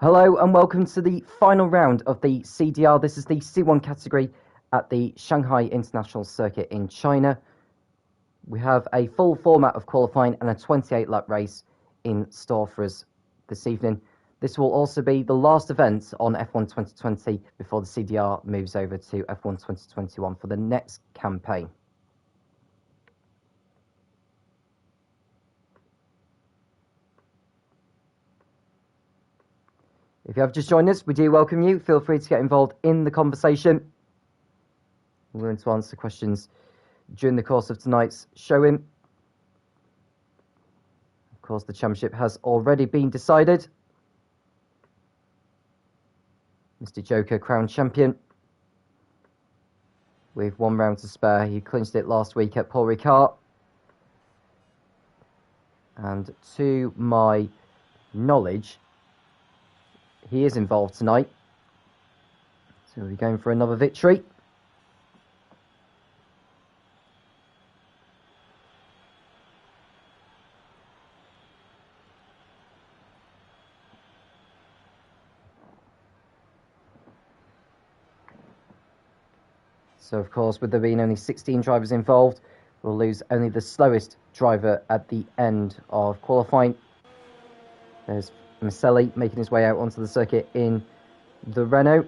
Hello and welcome to the final round of the CDR. This is the C1 category at the Shanghai International Circuit in China. We have a full format of qualifying and a 28-lap race in store for us this evening. This will also be the last event on F1 2020 before the CDR moves over to F1 2021 for the next campaign. If you have just joined us, we do welcome you. Feel free to get involved in the conversation. We're going to answer questions during the course of tonight's showing. Of course, the championship has already been decided. Mr. Joker, crowned champion. With 1 round to spare, he clinched it last week at Paul Ricard. And to my knowledge, he is involved tonight, so we're going for another victory. So, of course, with there being only 16 drivers involved, we'll lose only the slowest driver at the end of qualifying. There's Maselli making his way out onto the circuit in the Renault.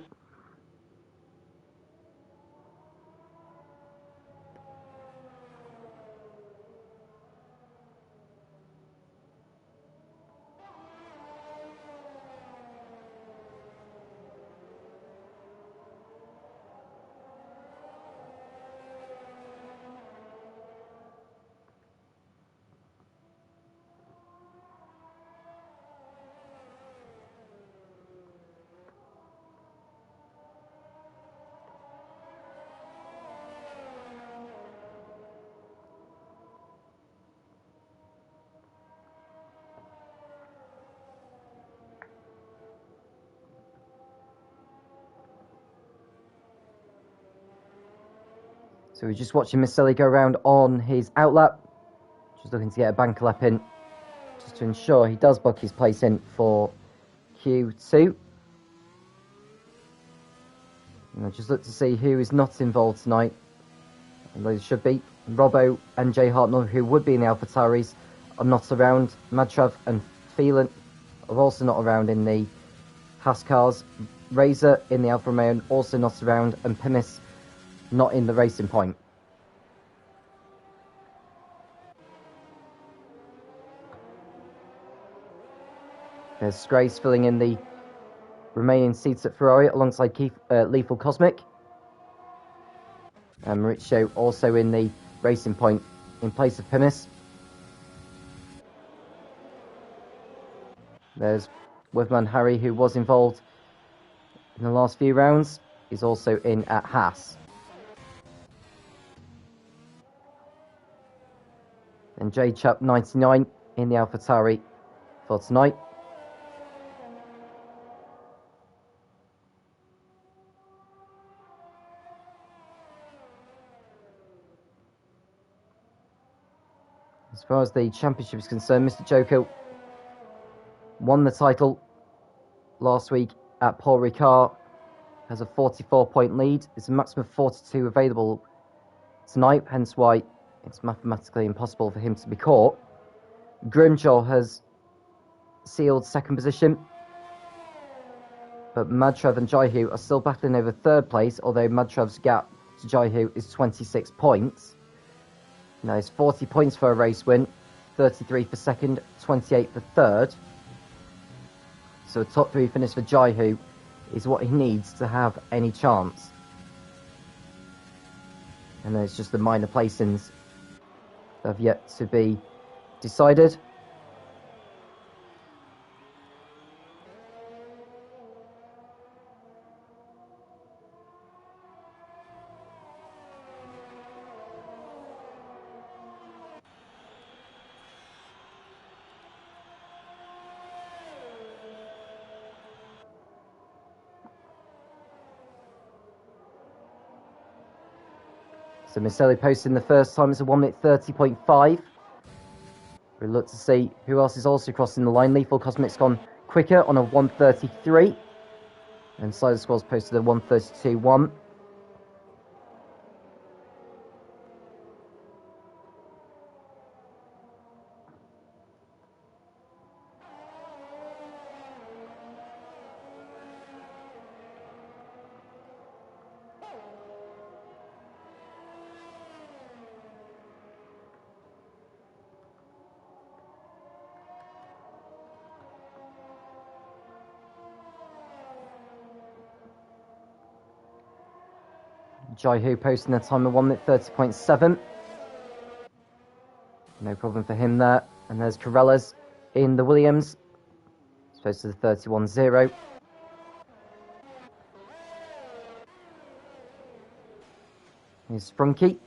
So we're just watching Maselli go around on his outlap, just looking to get a banker lap in, just to ensure he does book his place in for Q2. And I just look to see who is not involved tonight. And those should be Robbo and Jay Hartnell, who would be in the AlphaTauris, are not around. Madtrav and Phelan are also not around in the Haas cars. Razor in the Alfa Romeo also not around, and Pimis not in the Racing Point. There's Scrace filling in the remaining seats at Ferrari alongside Lethal Cosmic. And Maurizio also in the Racing Point in place of Pimis. There's Weatherman Harry, who was involved in the last few rounds, is also in at Haas. And J Chup 99 in the AlphaTauri for tonight. As far as the championship is concerned, Mr. Joker won the title last week at Paul Ricard, has a 44-point lead. There's a maximum of 42 available tonight, hence why it's mathematically impossible for him to be caught. Grimshaw has sealed second position, but Madtrav and Jaihu are still battling over third place, although Madtrav's gap to Jaihu is 26 points. Now it's 40 points for a race win, 33 for second, 28 for third. So a top 3 finish for Jaihu is what he needs to have any chance. And then it's just the minor placings that have yet to be decided. So Maselli posting the first time is a 1 minute 30.5. We'll look to see who else is also crossing the line. Lethal Cosmic's gone quicker on a 1:33, and Slider Squad's posted a 1:32.1. Jaihu posting a time of 1:30.7. No problem for him there. And there's Corellas in the Williams. It's posted to 31.0. Here's Sprunky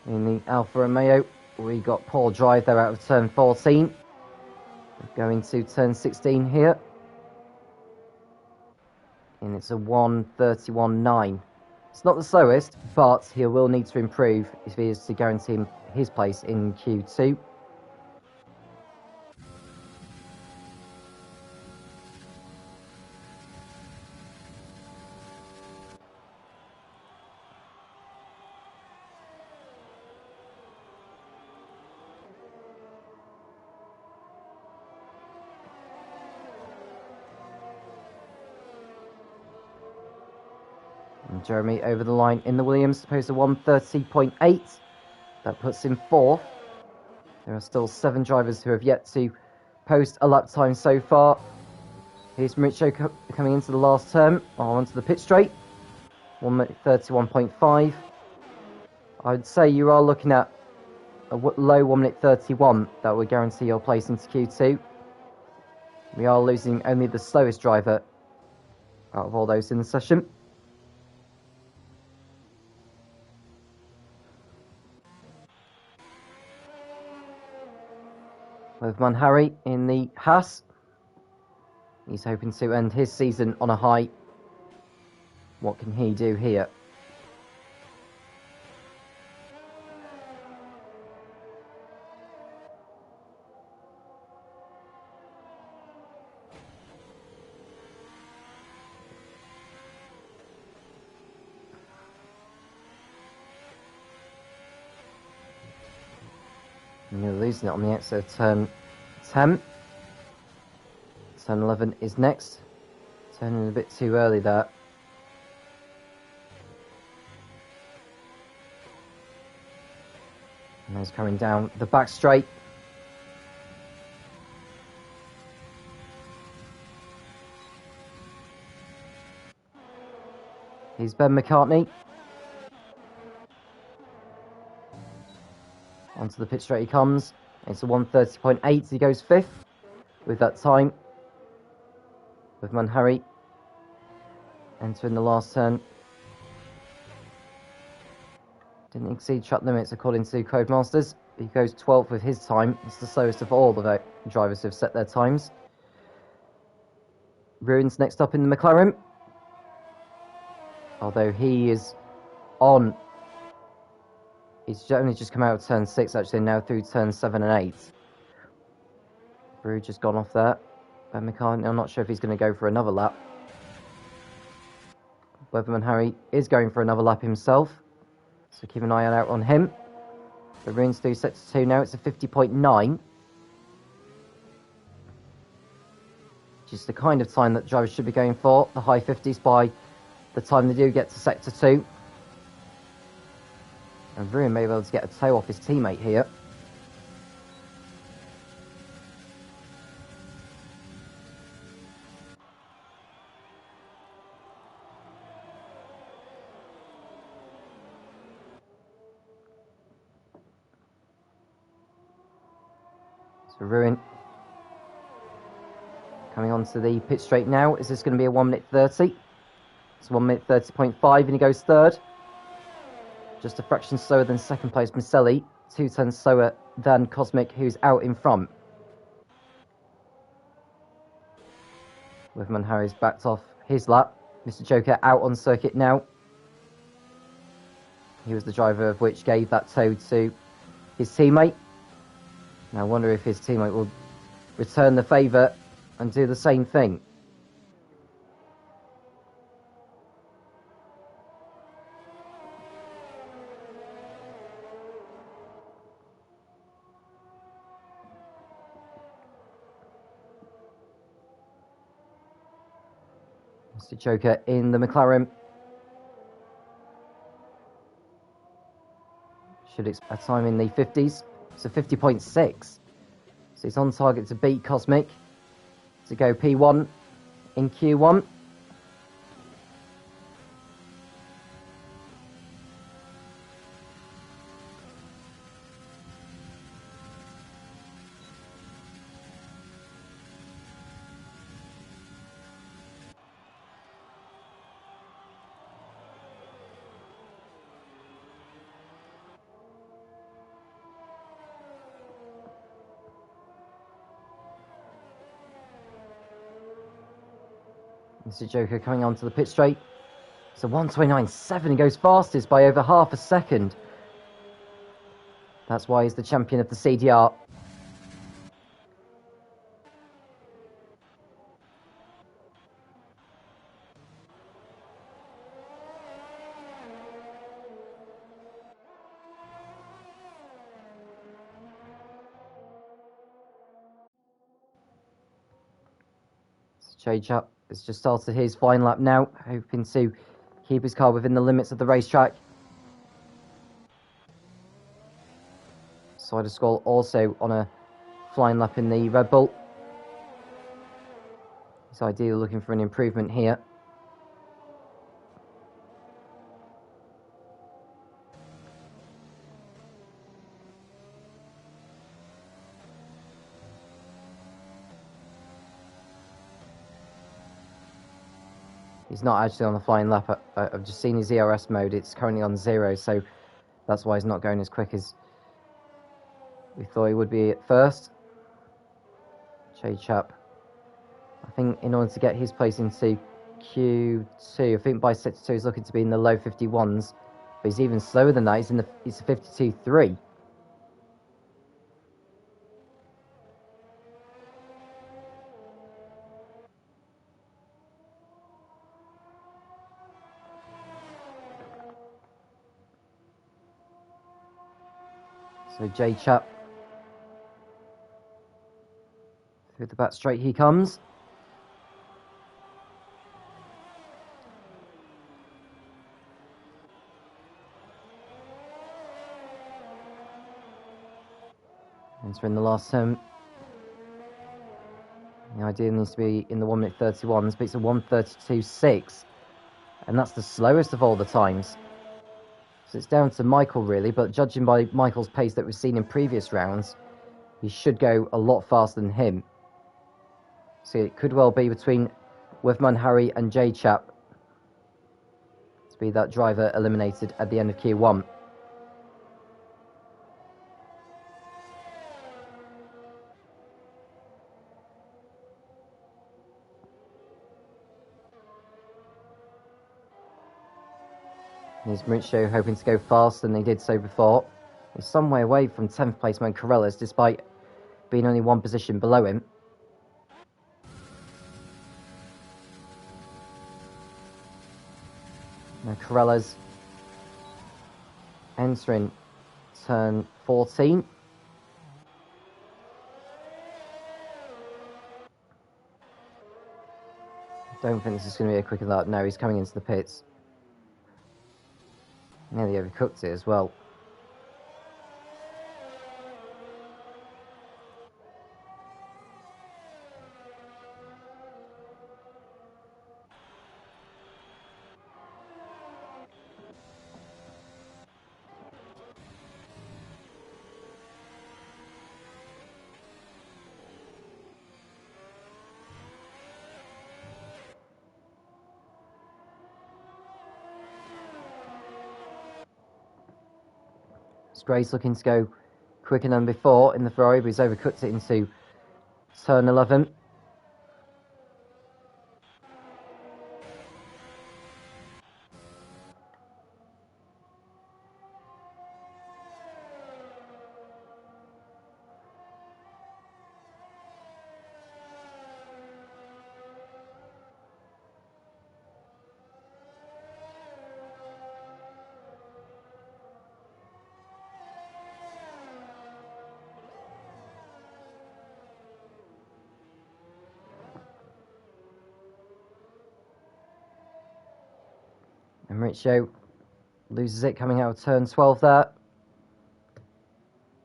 in the Alfa Romeo. We got poor drive there out of turn 14. Going to turn 16 here. And it's a 1:31.9. It's not the slowest, but he will need to improve if he is to guarantee his place in Q2. And Jeremy over the line in the Williams, supposed to 1:30.8. That puts him 4th. There are still 7 drivers who have yet to post a lap time so far. Here's Mauricio coming into the last turn, onto the pit straight. 1:31.5. I would say you are looking at a low 1:31. That would guarantee your place into Q2. We are losing only the slowest driver out of all those in the session. Weatherman Harry in the Haas. He's hoping to end his season on a high. What can he do here? And you're losing it on the exit of turn 10. Turn 11 is next. Turning a bit too early there. And he's coming down the back straight. Here's Ben McCartney. Onto the pit straight he comes. It's a 1:30.8. He goes 5th with that time. With Manhari entering the last turn. Didn't exceed track limits according to Codemasters. He goes 12th with his time. It's the slowest of all the drivers who have set their times. Ruins next up in the McLaren. Although he is on. He's only just come out of turn 6 actually, now through turn 7 and 8. Brew just gone off there. Ben McCartney, I'm not sure if he's going to go for another lap. Weatherman Harry is going for another lap himself. So keep an eye out on him. The Ruins do set to 2 now, it's a 50.9. Just the kind of time that drivers should be going for, the high 50s by the time they do get to sector 2. And Ruin may be able to get a toe off his teammate here. So Ruin coming onto the pit straight now. Is this going to be a 1:30? It's 1:30.5 and he goes 3rd. Just a fraction slower than second place Maselli. 2 turns slower than Cosmic, who's out in front. Weatherman Harry's backed off his lap. Mr. Joker out on circuit now. He was the driver of which gave that toe to his teammate. Now I wonder if his teammate will return the favour and do the same thing. Mr. Joker in the McLaren. Should expect a time in the 50s. So 50.6. So he's on target to beat Cosmic to go P1 in Q1. Mr. Joker coming onto the pit straight. So 1:29.7, he goes fastest by over half a second. That's why he's the champion of the CDR. J-Chap has just started his flying lap now, hoping to keep his car within the limits of the racetrack. Cider Skull also on a flying lap in the Red Bull. He's ideally looking for an improvement here. He's not actually on the flying lap. I've just seen his ERS mode. It's currently on 0, so that's why he's not going as quick as we thought he would be at first. J-Chap, I think in order to get his place into Q2, I think by sector 2 he's looking to be in the low 51s, but he's even slower than that. He's a 52.3. So J-Chap, through the back straight he comes. Entering the last turn. The idea needs to be in the 1:31s, but it's a 1:32.6, and that's the slowest of all the times. So it's down to Michael really, but judging by Michael's pace that we've seen in previous rounds, he should go a lot faster than him. So it could well be between Weatherman Harry and J-Chap to be that driver eliminated at the end of Q1. Here's Mauricio hoping to go faster than they did so before. He's some way away from 10th place man Corellas, despite being only one position below him. Now Corellas entering turn 14. Don't think this is going to be a quicker lap. No, he's coming into the pits. Nearly overcooked it as well. Gray's looking to go quicker than before in the Ferrari, but he's overcooked it into turn 11. Riccio loses it coming out of turn 12 there.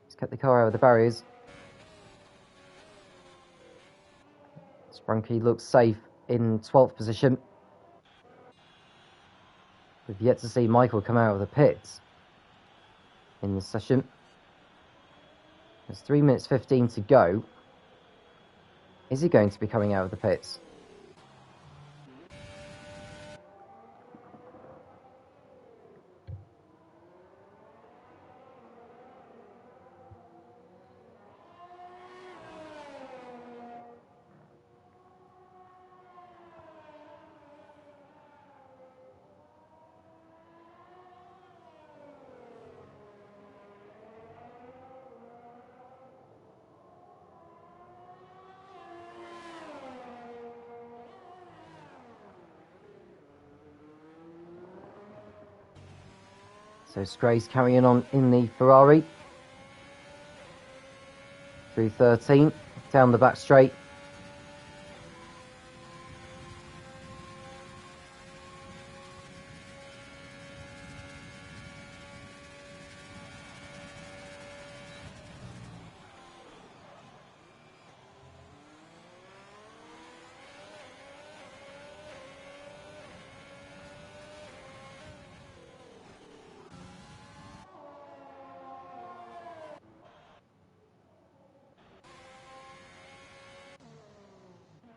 He's kept the car out of the barriers. Sprunky looks safe in 12th position. We've yet to see Michael come out of the pits in this session. There's 3 minutes 15 to go. Is he going to be coming out of the pits? So Scray's carrying on in the Ferrari. Through 13, down the back straight.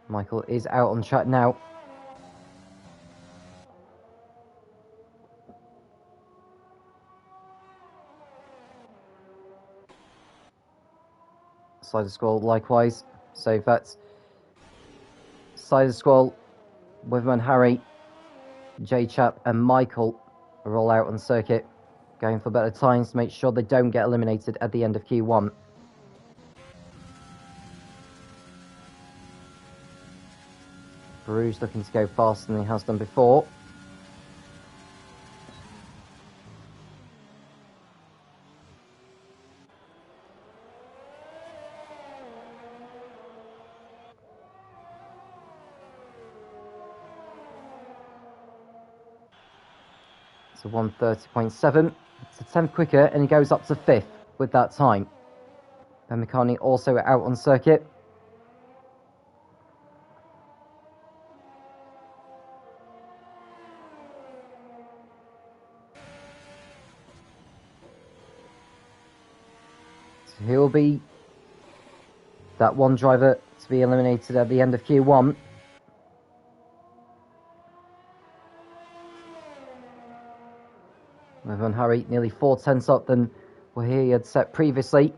Michael is out on track now. Side of scroll likewise. So that's side of scroll, Weatherman Harry, J-Chap and Michael are all out on circuit, going for better times to make sure they don't get eliminated at the end of Q1. Bruges looking to go faster than he has done before. It's a 1:30.7. It's a 10th quicker, and he goes up to 5th with that time. Ben McCartney also out on circuit. So he'll be that one driver to be eliminated at the end of Q1. Van Harry nearly 4 tenths up than where he had set previously.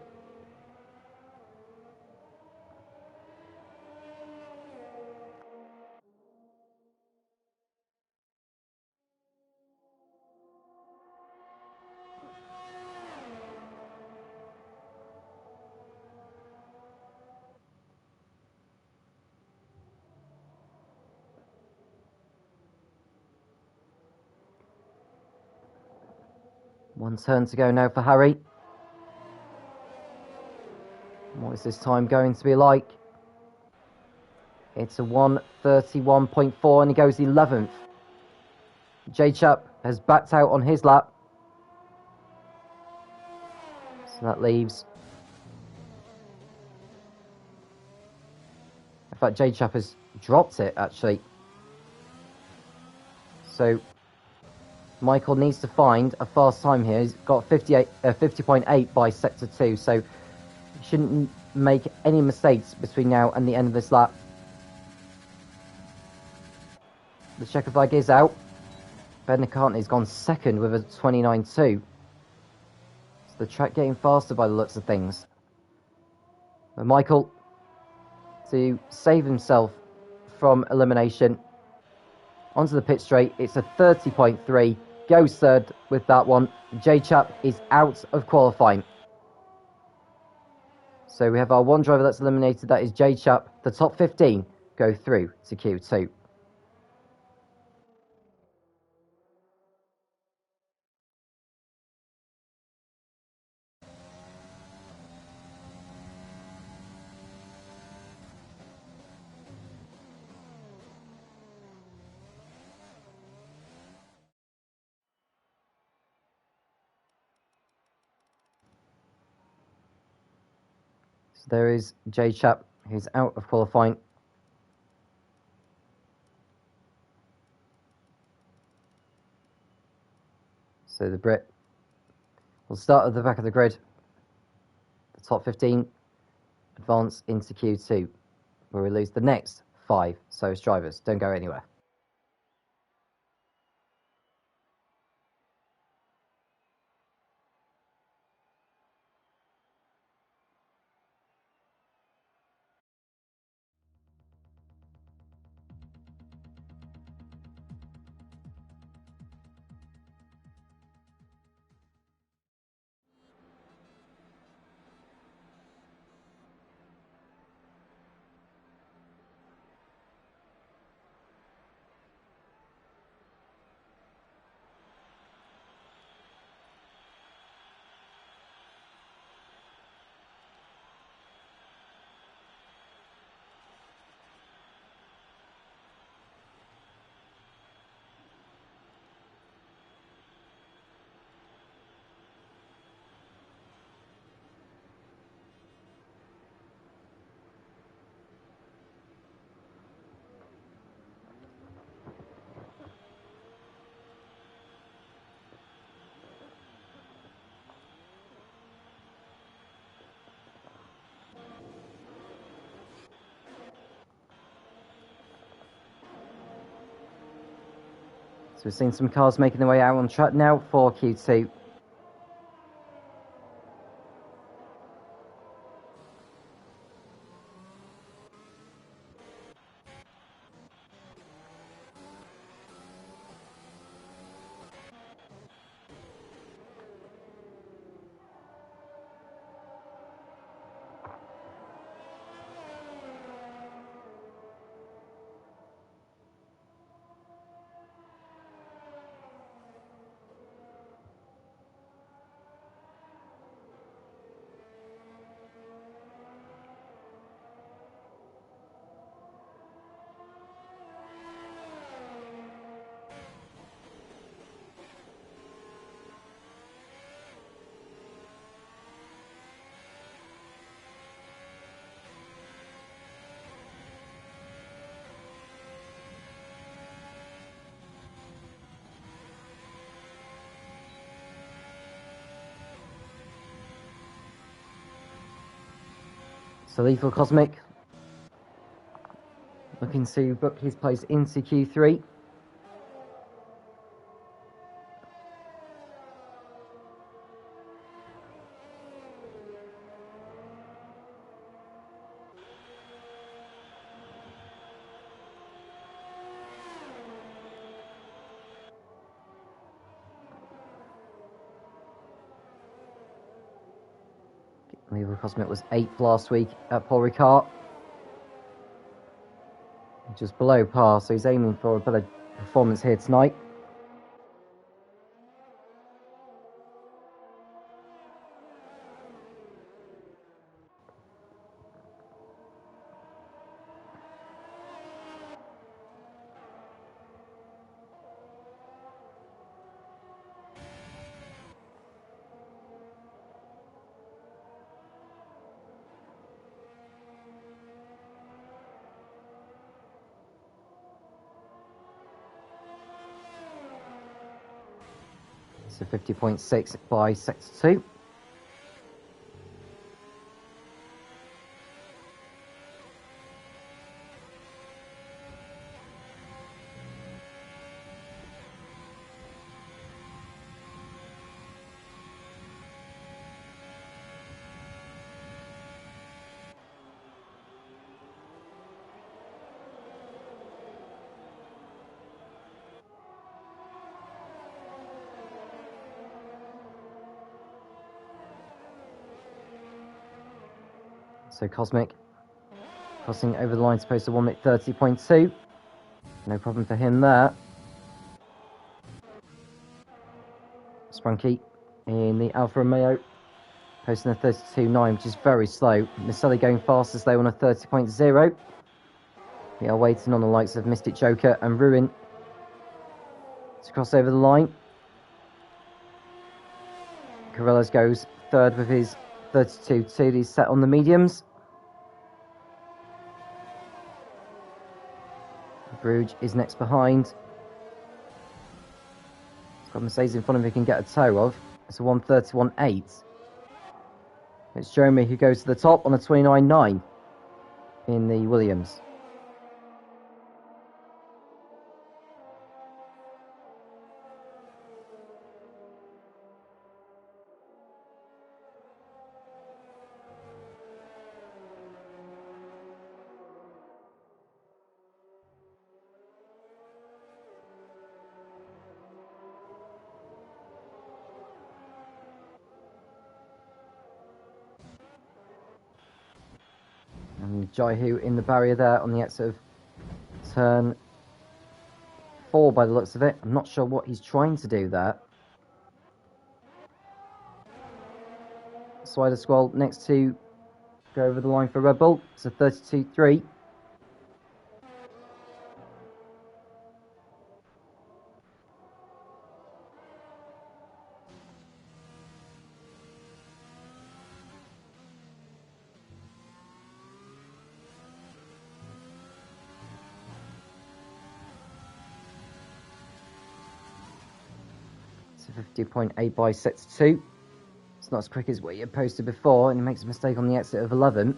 One turn to go now for Harry. What is this time going to be like? It's a 1:31.4 and he goes 11th. J-Chap has backed out on his lap. So that leaves... In fact, J-Chap has dropped it, actually. So Michael needs to find a fast time here. He's got 50.8 by sector 2, so he shouldn't make any mistakes between now and the end of this lap. The checker flag is out. Ben McCartney's gone second with a 29.2. So the track getting faster by the looks of things. But Michael, to save himself from elimination, onto the pit straight. It's a 30.3. Goes third with that one. J-Chap is out of qualifying. So we have our one driver that's eliminated. That is J-Chap. The top 15 go through to Q2. So there is J Chap, who's out of qualifying. So the Brit will start at the back of the grid. The top 15 advance into Q2, where we lose the next 5 So's drivers. Don't go anywhere. So we've seen some cars making their way out on track now for Q2. So Lethal Cosmic looking to book his place into Q3. Lethal Cosmic was 8th last week at Paul Ricard. Just below par, so he's aiming for a better performance here tonight. So 50.6 by sector 2. So Cosmic crossing over the line, supposed to 1 minute 30.2. No problem for him there. Sprunky in the Alfa Romeo posting a 32.9, which is very slow. Maselli going fastest though on a 30.0. We are waiting on the likes of Mystic Joker and Ruin to cross over the line. Corellas goes third with his 32.2 that he's set on the mediums. Bruges is next behind. He's got Mercedes in front of him he can get a tow of. It's a 1:31.8. It's Jeremy who goes to the top on a 29.9 in the Williams. And Jaihu in the barrier there on the exit of turn 4 by the looks of it. I'm not sure what he's trying to do there. Slider Squall next to go over the line for Red Bull. It's a 32.3. It's a 50.8 by set to 2. It's not as quick as what you posted before, and he makes a mistake on the exit of 11.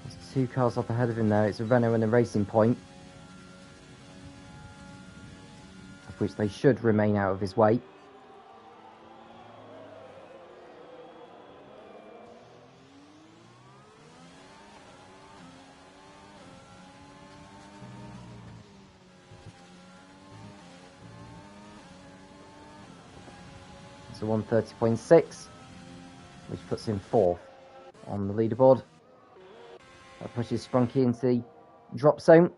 There's 2 cars up ahead of him there. It's a Renault and a Racing Point, of which they should remain out of his way. It's a 1:30.6, which puts him 4th on the leaderboard. That pushes Sprunky into the drop zone.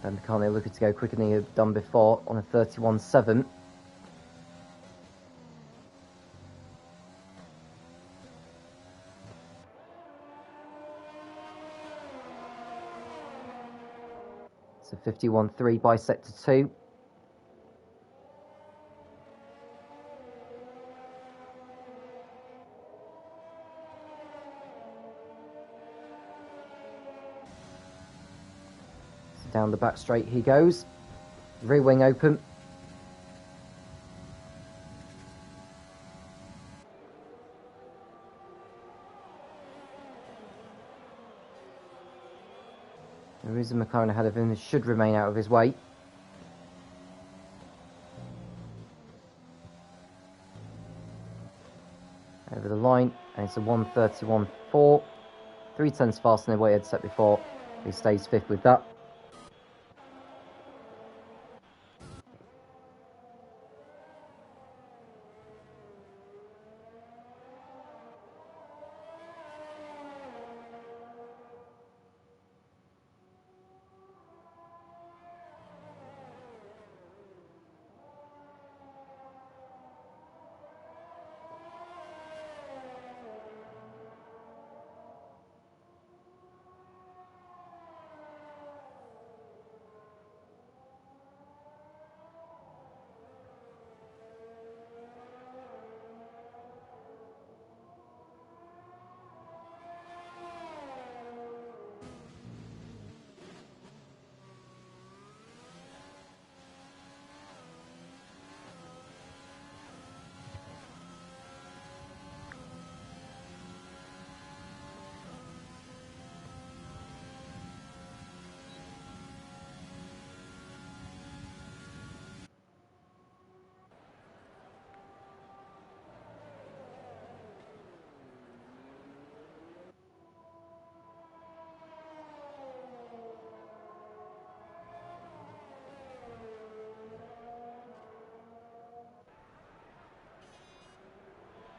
Ben McCartney looking to go quicker than he had done before on a 31.7. It's a 51.3 by set to 2. Down the back straight he goes. Rear wing open. There is a McLaren ahead of him that should remain out of his way. Over the line, and it's a 1:31.4. 3/10 faster than what he had set before. He stays 5th with that.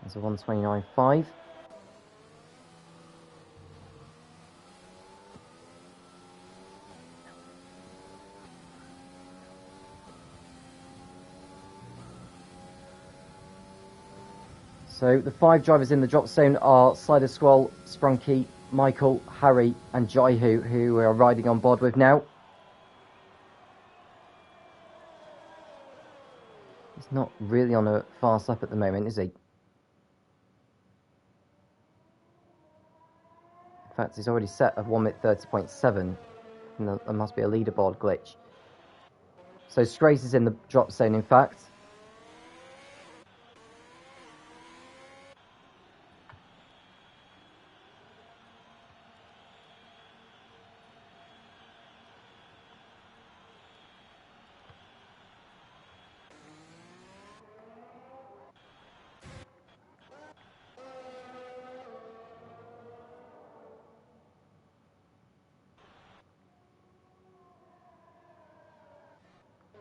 It's a 1:29.5. So the 5 drivers in the drop zone are Slider Squall, Sprunky, Michael, Harry and Jaihu, who we are riding on board with now. He's not really on a fast lap at the moment, is he? In fact, he's already set a 1 minute 30.7. And there must be a leaderboard glitch. So Strace is in the drop zone, in fact.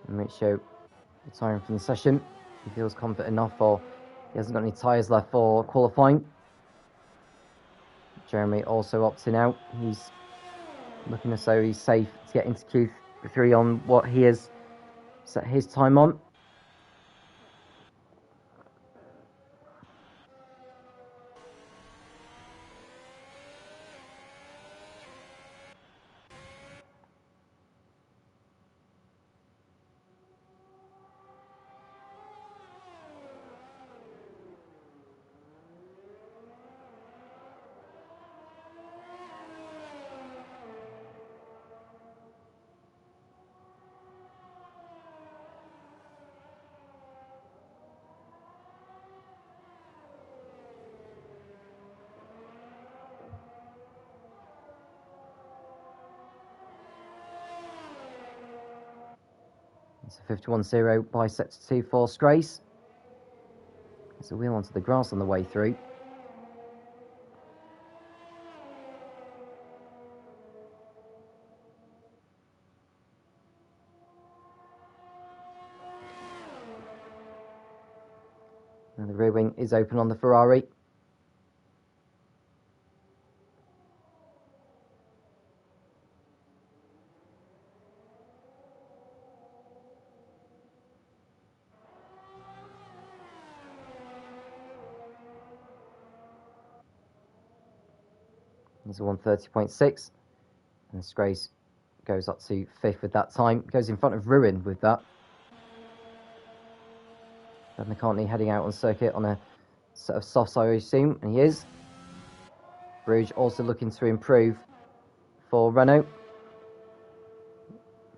Mauricio retiring from the session. He feels confident enough, or he hasn't got any tyres left for qualifying. Jeremy also opting out. He's looking as though he's safe to get into Q3 on what he has set his time on. It's a 51.0 by sector 2 for Strace. There's a wheel onto the grass on the way through. And the rear wing is open on the Ferrari. There's a 1:30.6, and Strace goes up to 5th with that time. Goes in front of Ruin with that. Ben McCartney heading out on circuit on a set of softs, I assume, and he is. Bruges also looking to improve for Renault.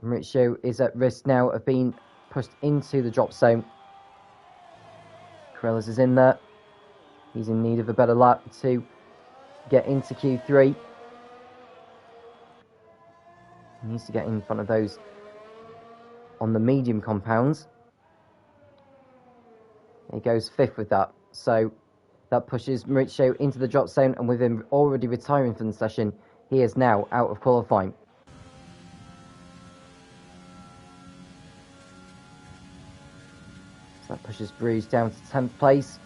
Mauricio is at risk now of being pushed into the drop zone. Corellas is in there. He's in need of a better lap to get into Q3. He needs to get in front of those on the medium compounds. He goes 5th with that. So that pushes Mauricio into the drop zone, and with him already retiring from the session, he is now out of qualifying. So that pushes Bruges down to 10th place.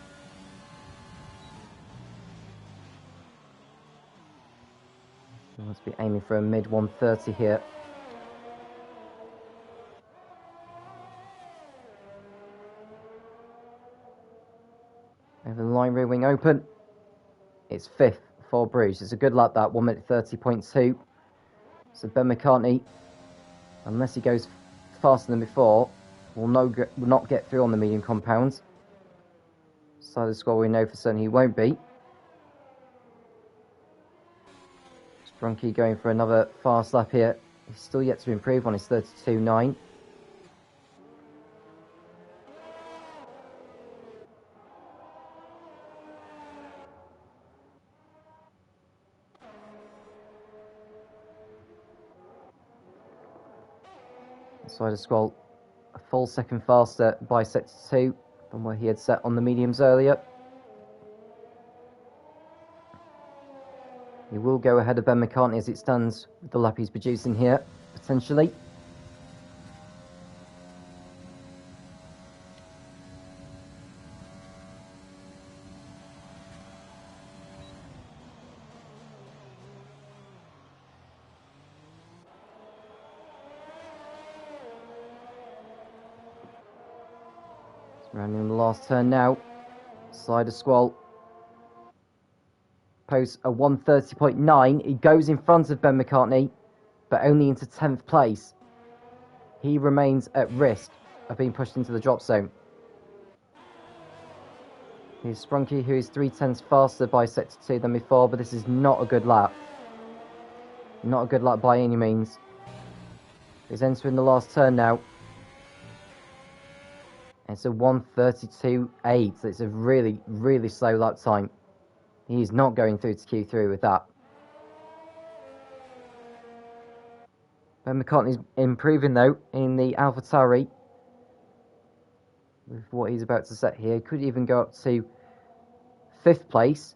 He must be aiming for a mid 130 here. Over the line, rear wing open. It's 5th for Bruges. It's a good lap, that 1 minute 30.2. So Ben McCartney, unless he goes faster than before, will not get through on the medium compounds. Side of the squad, we know for certain he won't be. Sprunky going for another fast lap here. He's still yet to improve on his 32.9. Side of Squall, a full second faster by sector 2 than where he had set on the mediums earlier. He will go ahead of Ben McCartney as it stands with the lap he's producing here, potentially. Rounding the last turn now. Side of Squall posts a 1:30.9. He goes in front of Ben McCartney, but only into 10th place. He remains at risk of being pushed into the drop zone. Here's Sprunky, who is 3/10 faster by Sector 2 than before, but this is not a good lap. Not a good lap by any means. He's entering the last turn now. It's a 1:32.8. It's a really, really slow lap time. He's not going through to Q3 with that. Ben McCartney's improving though in the AlphaTauri with what he's about to set here. Could even go up to 5th place.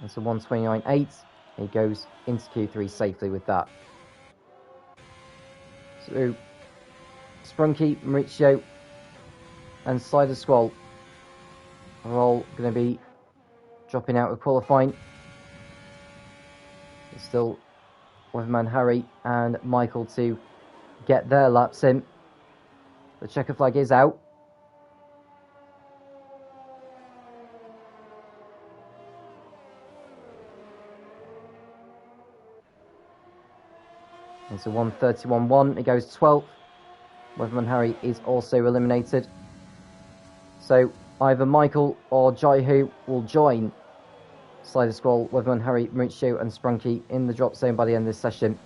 It's a 1:29.8. He goes into Q3 safely with that. So Sprunky, Mauricio and Cider Squall are all going to be dropping out of qualifying. It's still Weatherman Harry and Michael to get their laps in. The checker flag is out. It's a 1:31.1. It goes 12th. Weatherman Harry is also eliminated. So either Michael or Jaihu will join Slider Squall, Weatherman Harry, Mauricio and Sprunky in the drop zone by the end of this session.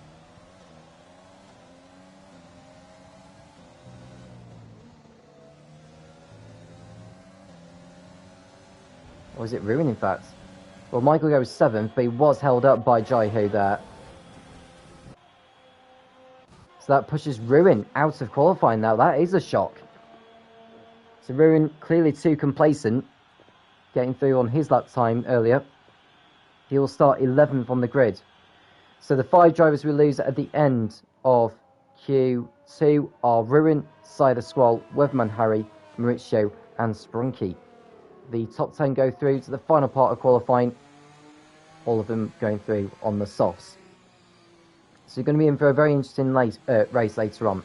Or is it Ruin, in fact? Well, Michael goes 7th, but he was held up by Jaihu there. So that pushes Ruin out of qualifying now. That is a shock. So Ruin clearly too complacent, getting through on his lap time earlier. He will start 11th on the grid. So the 5 drivers we lose at the end of Q2 are Ruin, Cider Squall, Weatherman Harry, Mauricio and Sprunky. The top 10 go through to the final part of qualifying, all of them going through on the softs. So you're going to be in for a very interesting race later on.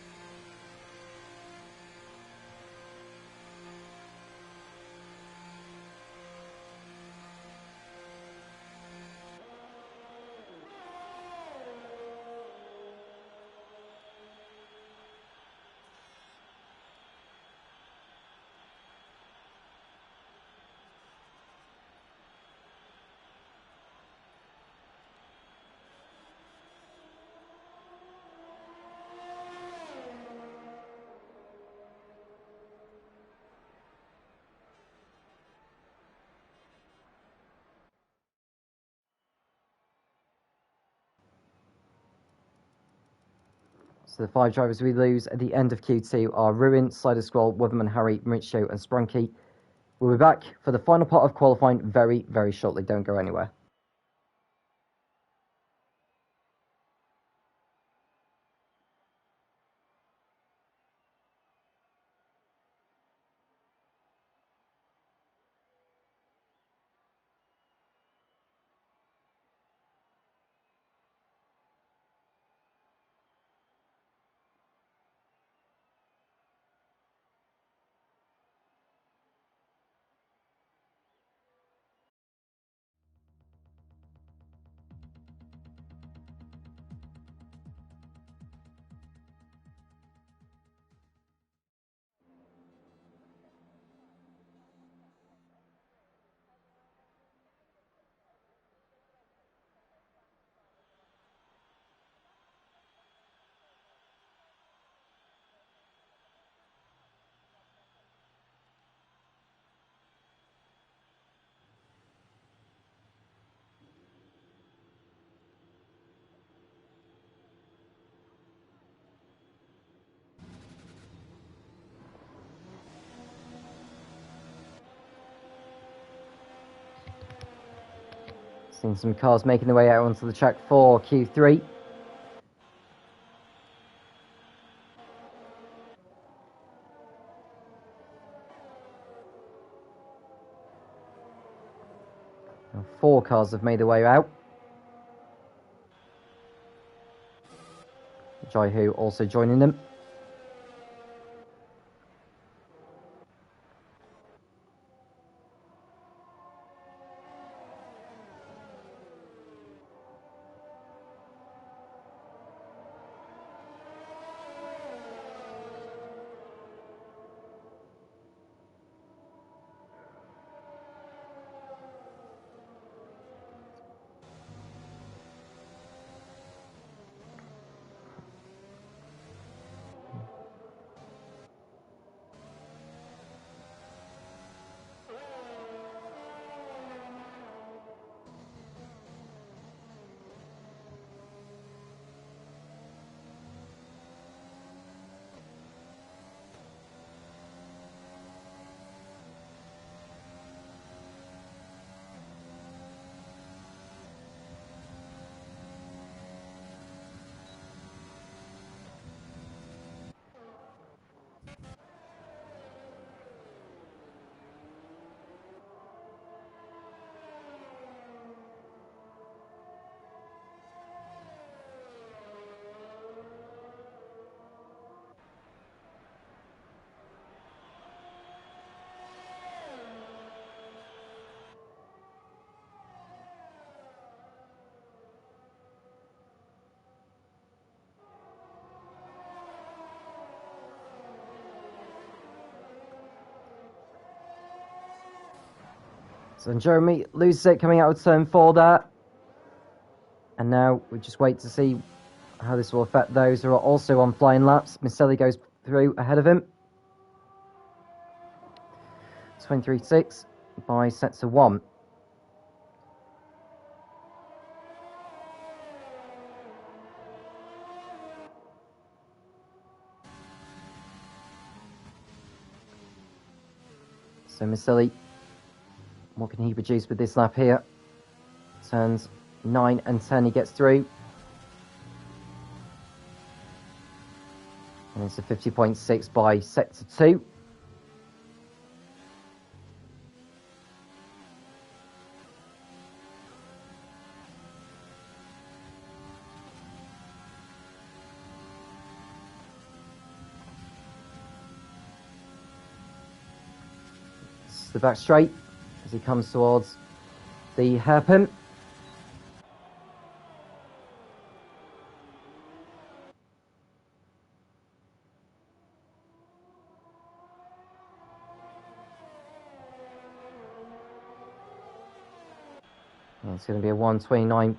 So the 5 drivers we lose at the end of Q2 are Ruin, Cider Squall, Weatherman Harry, Mauricio and Sprunky. We'll be back for the final part of qualifying very, very shortly. Don't go anywhere. Seeing some cars making their way out onto the track for Q3. Now 4 cars have made their way out. Jaihu also joining them. So Jeremy loses it coming out of turn 4 there. And now we just wait to see how this will affect those who are also on flying laps. Miceli goes through ahead of him. 23.6 by sets of 1. So Miceli, what can he produce with this lap here? Turns 9 and 10 he gets through. And it's a 50.6 by sector 2. This is the back straight as he comes towards the hairpin. And it's going to be a 1:29.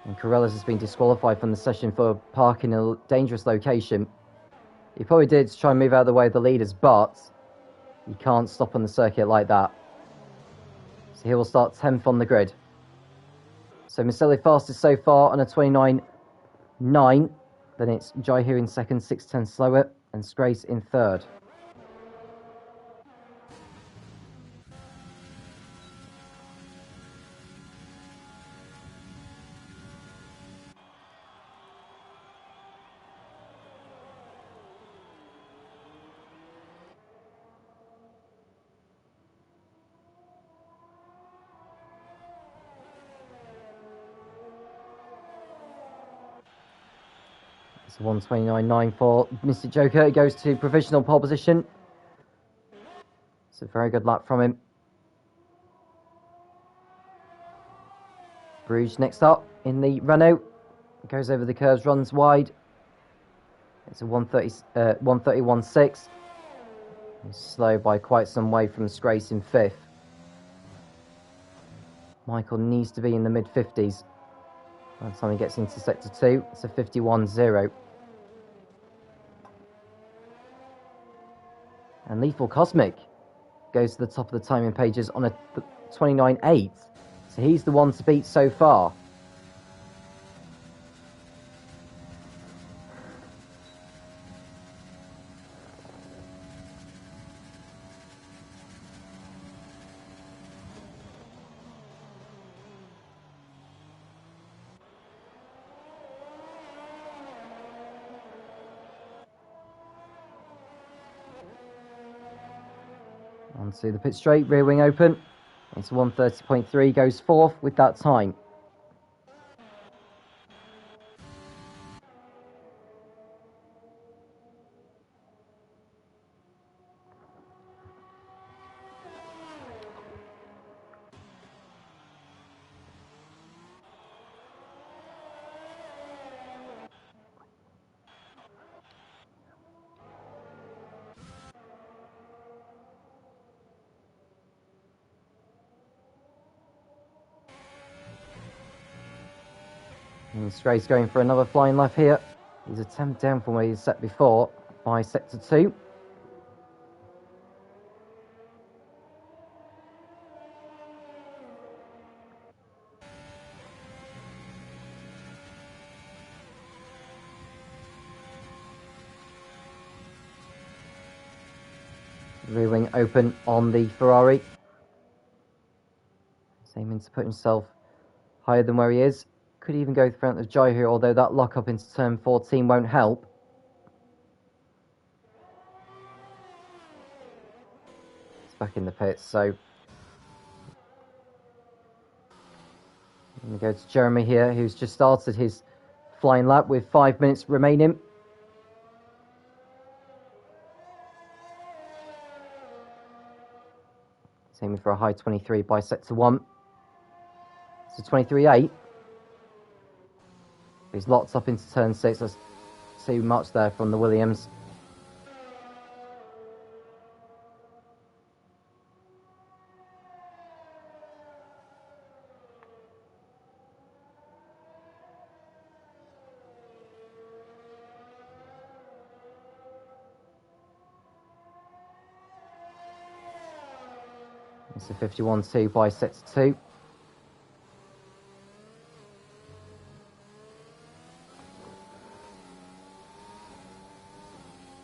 And Corellis has been disqualified from the session for parking in a dangerous location. He probably did to try and move out of the way of the leaders, but you can't stop on the circuit like that. So he will start 10th on the grid. So Miceli fastest so far on a 29.9. Then it's Jaihu in second, 6:10 slower, and Scrace in third. It's a 1:29.9 for Mr. Joker. He goes to provisional pole position. It's a very good lap from him. Bruges next up in the Renault. Goes over the curves, runs wide. It's a 1:31.6. He's slow by quite some way from Scrace in 5th. Michael needs to be in the mid-50s. By the time he gets into sector 2, it's a 51.0. And Lethal Cosmic goes to the top of the timing pages on a 29.8. So he's the one to beat so far. Onto the pit straight, rear wing open. It's 1:30.3, goes 4th with that time. And Scrace going for another flying left here. He's a 10th down from where he's set before by sector 2. Rear wing open on the Ferrari. He's aiming to put himself higher than where he is. Could even go front of Jaihu, although that lock up into turn 14 won't help. It's back in the pits, so I'm going to go to Jeremy here, who's just started his flying lap with 5 minutes remaining. He's aiming for a high 23 by sector 1. So 23.8. He's locked up into turn 6. That's too much there from the Williams. It's a 51-2 by set to 2.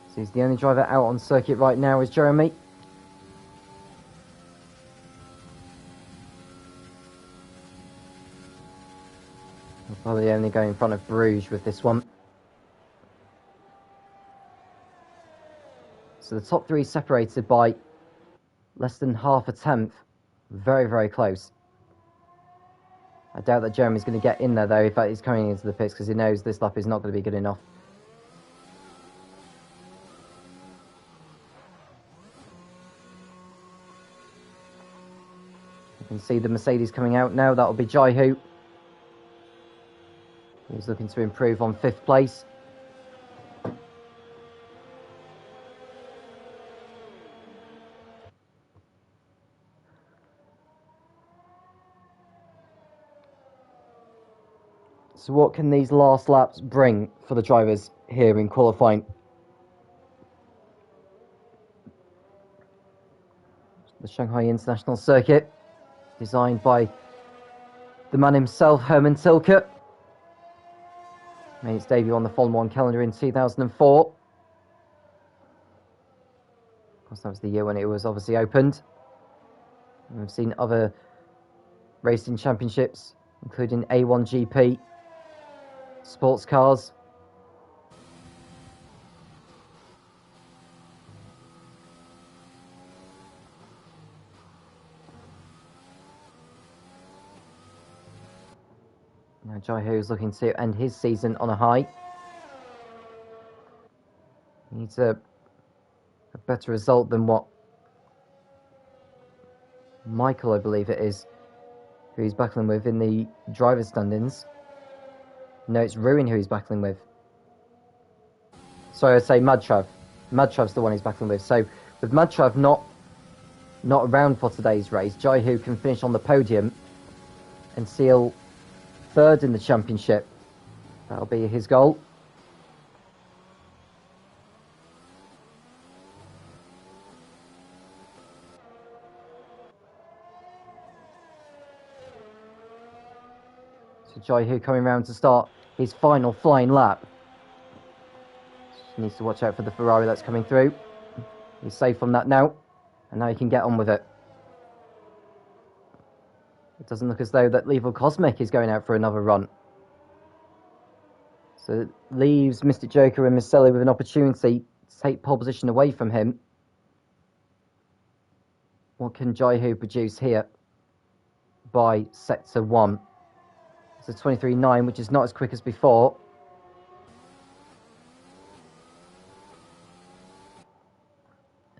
So he's the only driver out on circuit right now is Jeremy. He'll probably only go in front of Bruges with this one. So the top three separated by less than half a tenth. Very, very close. I doubt that Jeremy's going to get in there, though, if he's coming into the pits, because he knows this lap is not going to be good enough. You can see the Mercedes coming out now. That'll be Jai-Hu. He's looking to improve on 5th place. So what can these last laps bring for the drivers here in qualifying? The Shanghai International Circuit, designed by the man himself, Hermann Tilke. Made its debut on the Formula 1 calendar in 2004. Of course, that was the year when it was obviously opened. And we've seen other racing championships, including A1GP, sports cars. Now Jai-Hu is looking to end his season on a high. He needs a better result than what Michael, I believe it is, who he's battling with in the driver's standings. No, it's Ruin who he's battling with. Sorry, I'd say Madtrav. Madtrav's the one he's battling with. So, with Madtrav not around for today's race, Jai-Hu can finish on the podium and seal 3rd in the championship. That'll be his goal. So Jai-Hu coming round to start his final flying lap. Just needs to watch out for the Ferrari that's coming through. He's safe on that now, and now he can get on with it. It doesn't look as though that Level Cosmic is going out for another run. So it leaves Mr. Joker and Miceli with an opportunity to take pole position away from him. What can Jai-Hu produce here by sector 1? It's a 23.9, which is not as quick as before.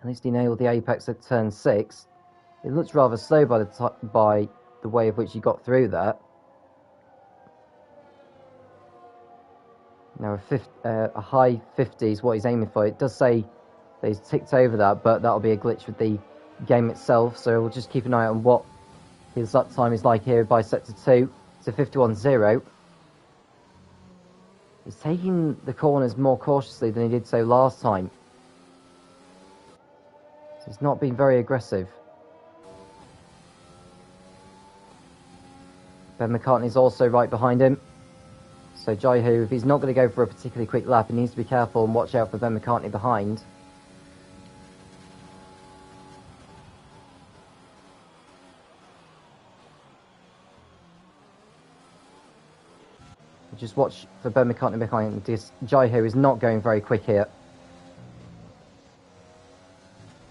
At least he nailed the apex at turn 6. It looks rather slow by the way of which he got through there. Now a high 50 is what he's aiming for. It does say that he's ticked over that, but that'll be a glitch with the game itself. So we'll just keep an eye on what his lap time is like here by sector 2. It's a 51.0. He's taking the corners more cautiously than he did so last time. So he's not been very aggressive. Ben McCartney's also right behind him. So Jai-Hu, if he's not going to go for a particularly quick lap, he needs to be careful and watch out for Ben McCartney behind. Just watch for Ben McCartney behind. Jai-Hu is not going very quick here.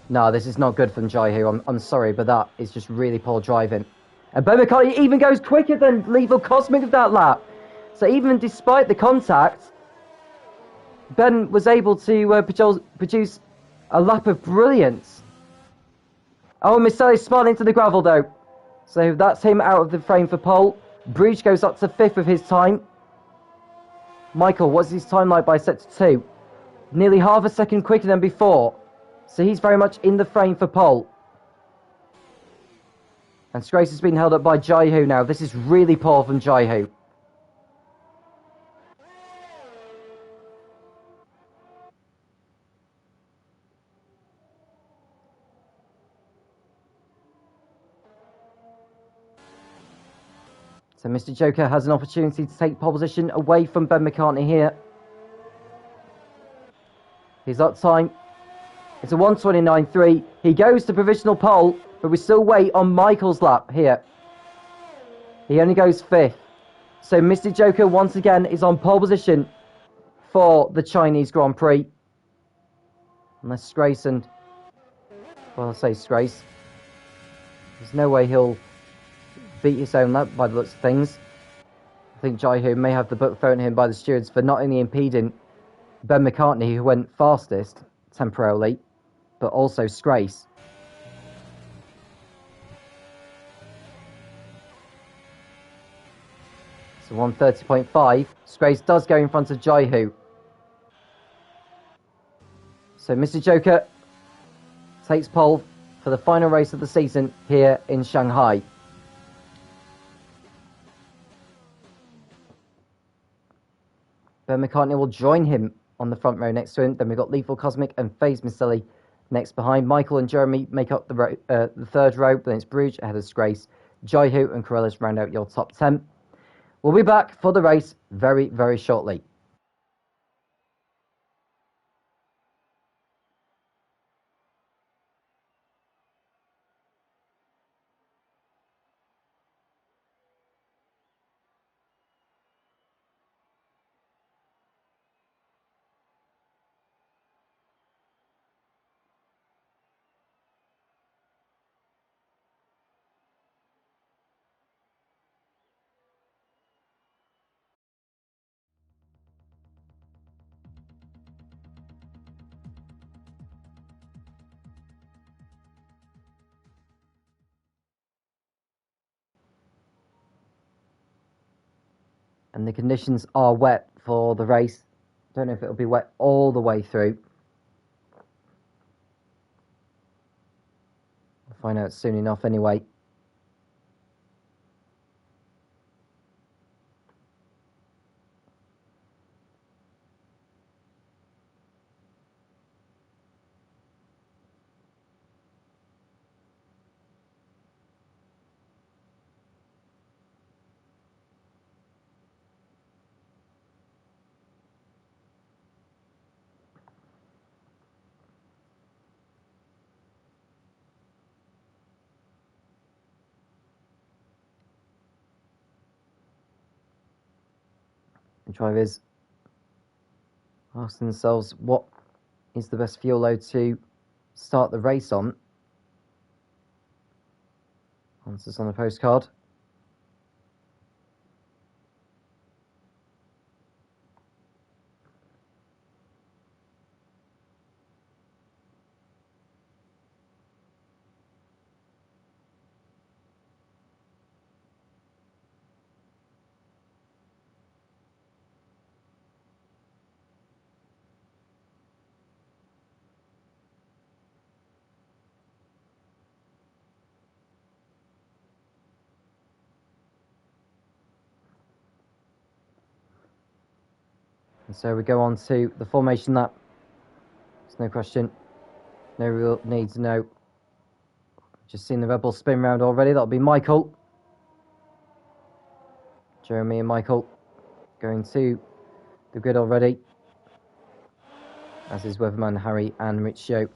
No, this is not good from Jai-Hu. I'm sorry, but that is just really poor driving. And Ben McCartney even goes quicker than Level Cosmic of that lap. So even despite the contact, Ben was able to produce a lap of brilliance. Oh, Miceli's spun into the gravel though. So that's him out of the frame for pole. Bruges goes up to 5th of his time. Michael, what's his time like by sector 2? Nearly half a second quicker than before. So he's very much in the frame for pole. And Scrace has been held up by Jai-Hu now. This is really poor from Jai-Hu. So Mr. Joker has an opportunity to take pole position away from Ben McCartney here. He's up time. It's a 1:29.3. He goes to provisional pole, but we still wait on Michael's lap here. He only goes 5th. So Mr. Joker once again is on pole position for the Chinese Grand Prix. Unless Scrace and... Well, I say Scrace. There's no way he'll beat his own lap by the looks of things. I think Jaiho may have the book thrown at him by the stewards for not only impeding Ben McCartney, who went fastest temporarily, but also Scrace. So 1:30.5. Scrace does go in front of Jaiho. So Mr. Joker takes pole for the final race of the season here in Shanghai. Ben McCartney will join him on the front row next to him. Then we've got Lethal Cosmic and FaZe Maselli next behind. Michael and Jeremy make up the third row. Then it's Bruges ahead of Scrace. Jaiho and Corellis round out your top 10. We'll be back for the race very, very shortly. And the conditions are wet for the race. Don't know if it'll be wet all the way through. We'll find out soon enough anyway. The drivers asking themselves what is the best fuel load to start the race on. Answers on a postcard. And so we go on to the formation lap. There's no question. No real need to know. Just seen the Red Bull spin round already. That'll be Michael. Jeremy and Michael going to the grid already. As is Weatherman, Harry and Riccio.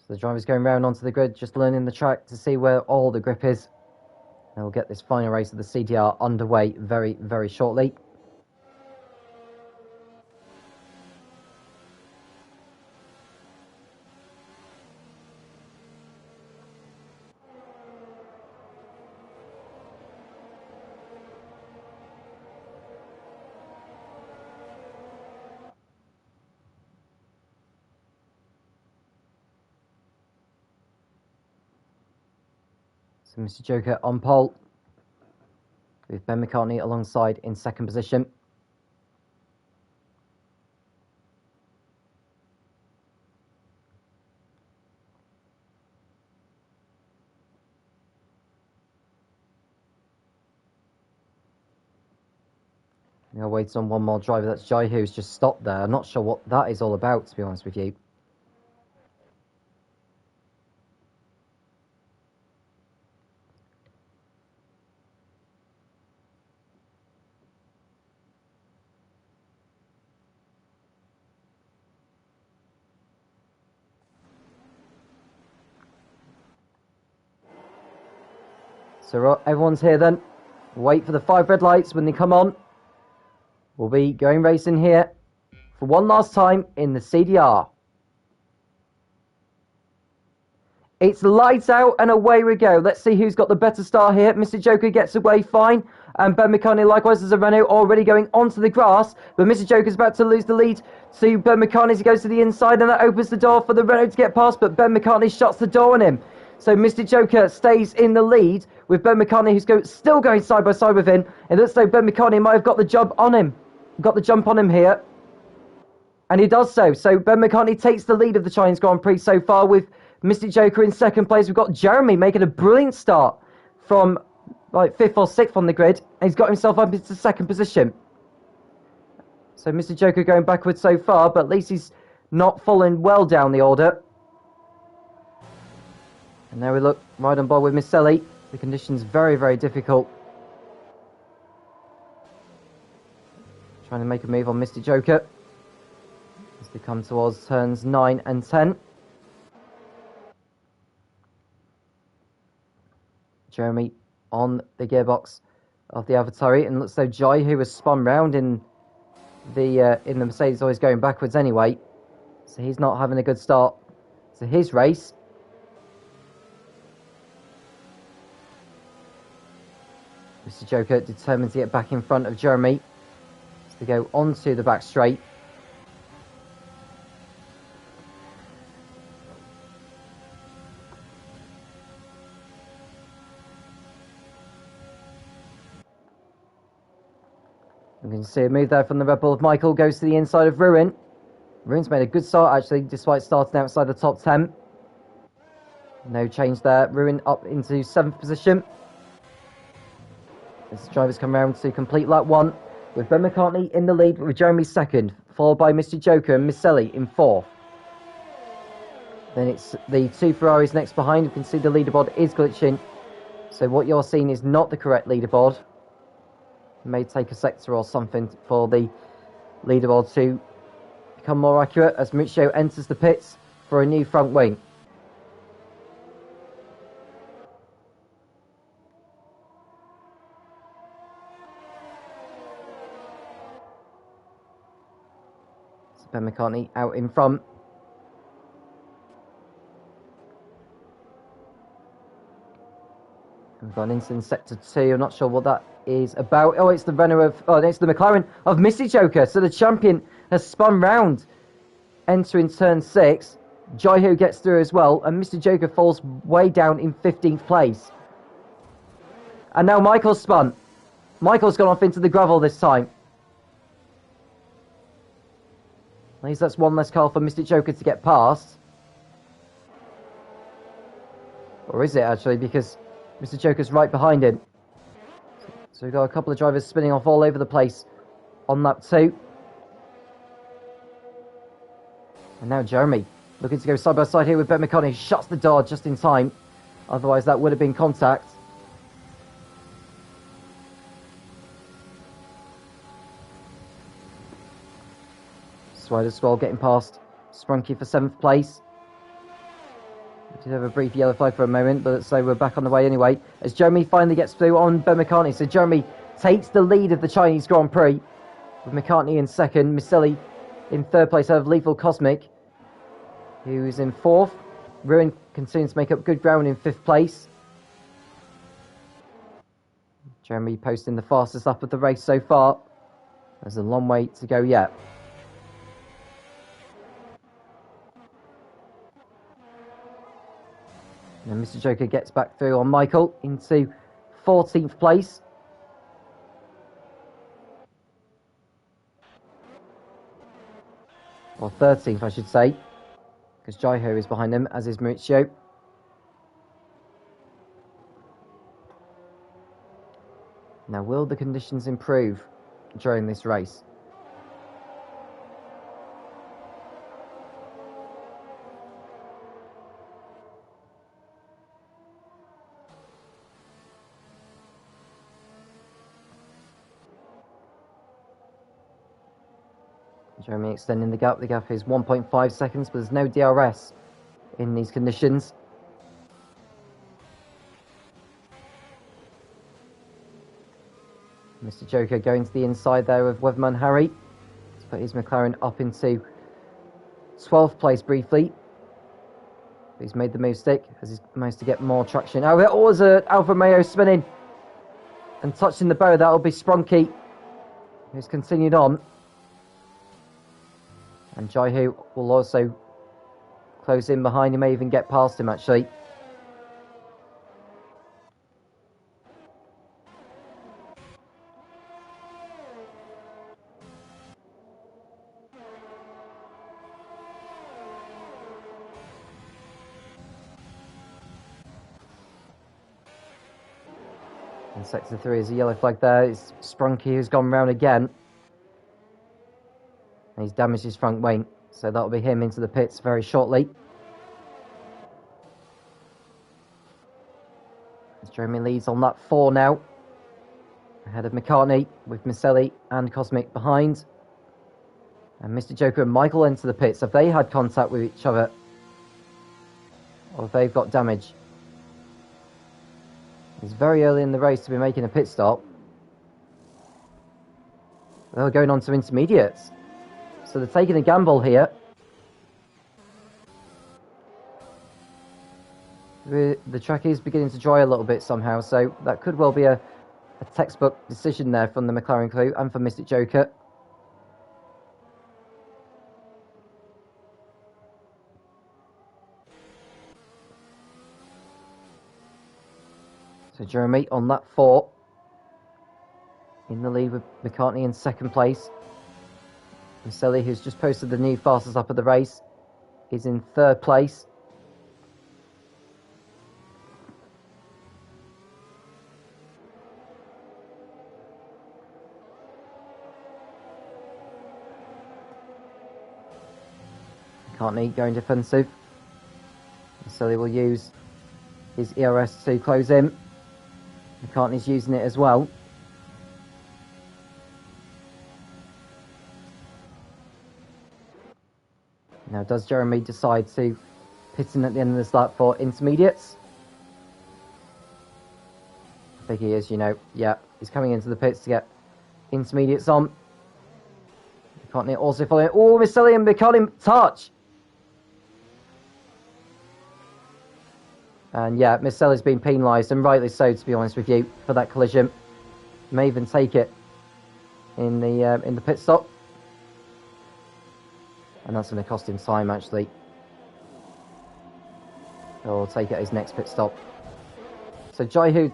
So the driver's going round onto the grid, just learning the track to see where all the grip is. And we'll get this final race of the CDR underway very, very shortly. So Mr. Joker on pole, with Ben McCartney alongside in second position. Now waits on one more driver, that's Jai, who's just stopped there. I'm not sure what that is all about, to be honest with you. So everyone's here then. Wait for the 5 red lights. When they come on, we'll be going racing here for one last time in the CDR. It's lights out and away we go. Let's see who's got the better start here. Mr. Joker gets away fine. And Ben McCartney, likewise, as a Renault, already going onto the grass. But Mr. Joker's about to lose the lead to Ben McCartney as he goes to the inside. And that opens the door for the Renault to get past. But Ben McCartney shuts the door on him. So Mr. Joker stays in the lead with Ben McCartney, who's still going side by side with him. It looks like Ben McCartney might have got the jump on him. Got the jump on him here. And he does so. So Ben McCartney takes the lead of the Chinese Grand Prix so far with Mr. Joker in second place. We've got Jeremy making a brilliant start from like 5th or 6th on the grid. And he's got himself up into second position. So Mr. Joker going backwards so far, but at least he's not fallen well down the order. And now we look right on board with Miss Sally. The conditions very, very difficult. Trying to make a move on Mr. Joker as they come towards turns 9 and 10. Jeremy on the gearbox of the Avatari, and looks like Jai, who was spun round in the Mercedes, always going backwards anyway. So he's not having a good start to his race. Mr. Joker determined to get back in front of Jeremy as they go onto the back straight. You can see a move there from the Red Bull of Michael, goes to the inside of Ruin. Ruin's made a good start actually, despite starting outside the top 10. No change there. Ruin up into 7th position. As the drivers come around to complete lap 1, with Ben McCartney in the lead with Jeremy 2nd, followed by Mr. Joker and Miss Selly in 4th. Then it's the 2 Ferraris next behind. You can see the leaderboard is glitching. So what you're seeing is not the correct leaderboard. It may take a sector or something for the leaderboard to become more accurate as Maurizio enters the pits for a new front wing. Ben McCartney out in front. We've got an incident sector 2. I'm not sure what that is about. Oh, it's the Renault of... Oh, it's the McLaren of Mr. Joker. So the champion has spun round, entering turn 6. Jai gets through as well, and Mr. Joker falls way down in 15th place. And now Michael's spun. Michael's gone off into the gravel this time. At least that's one less car for Mr. Joker to get past. Or is it actually, because Mr. Joker's right behind him. So we've got a couple of drivers spinning off all over the place on lap 2. And now Jeremy looking to go side by side here with Ben McCartney. Shuts the door just in time. Otherwise that would have been contact. Swider Swell getting past Sprunky for 7th place. Did have a brief yellow flag for a moment, but so we're back on the way anyway. As Jeremy finally gets through on Ben McCartney. So Jeremy takes the lead of the Chinese Grand Prix, with McCartney in second, Miceli in third place out of Lethal Cosmic, who's in fourth. Ruin continues to make up good ground in fifth place. Jeremy posting the fastest lap of the race so far. There's a long way to go yet. And Mr. Joker gets back through on Michael into 14th place. Or 13th, I should say. Because Jaiho is behind him, as is Maurizio. Now, will the conditions improve during this race? Jeremy extending the gap. The gap is 1.5 seconds, but there's no DRS in these conditions. Mr. Joker going to the inside there of Weatherman Harry to put his McLaren up into 12th place briefly. But he's made the move stick as he's managed to get more traction. Oh, it was Alfa Romeo spinning and touching the bow. That'll be Sprunky, who's continued on. And Jaihu will also close in behind him, may even get past him actually. In sector 3 is a yellow flag there. It's Sprunky who's gone round again. And he's damaged his front wing, so that'll be him into the pits very shortly. As Jeremy leads on lap 4 now, ahead of McCartney, with Miceli and Cosmic behind. And Mr. Joker and Michael enter the pits. Have they had contact with each other? Or have they got damage? It's very early in the race to be making a pit stop. They're going on to intermediates. So they're taking a gamble here. The track is beginning to dry a little bit somehow, so that could well be a textbook decision there from the McLaren crew and from Mr. Joker. So Jeremy on lap 4 in the lead with McCartney in second place. Miceli, who's just posted the new fastest lap of the race, is in third place. McCartney going defensive. Miceli will use his ERS to close in. McCartney's using it as well. Now, does Jeremy decide to pit in at the end of this lap for intermediates? I think he is, you know. Yeah, he's coming into the pits to get intermediates on. McCartney also following. Oh, Miceli and McCartney touch! And yeah, Miceli's been penalised, and rightly so, to be honest with you, for that collision. May even take it in the pit stop. And that's going to cost him time, actually. Or take it at his next pit stop. So Jaihu,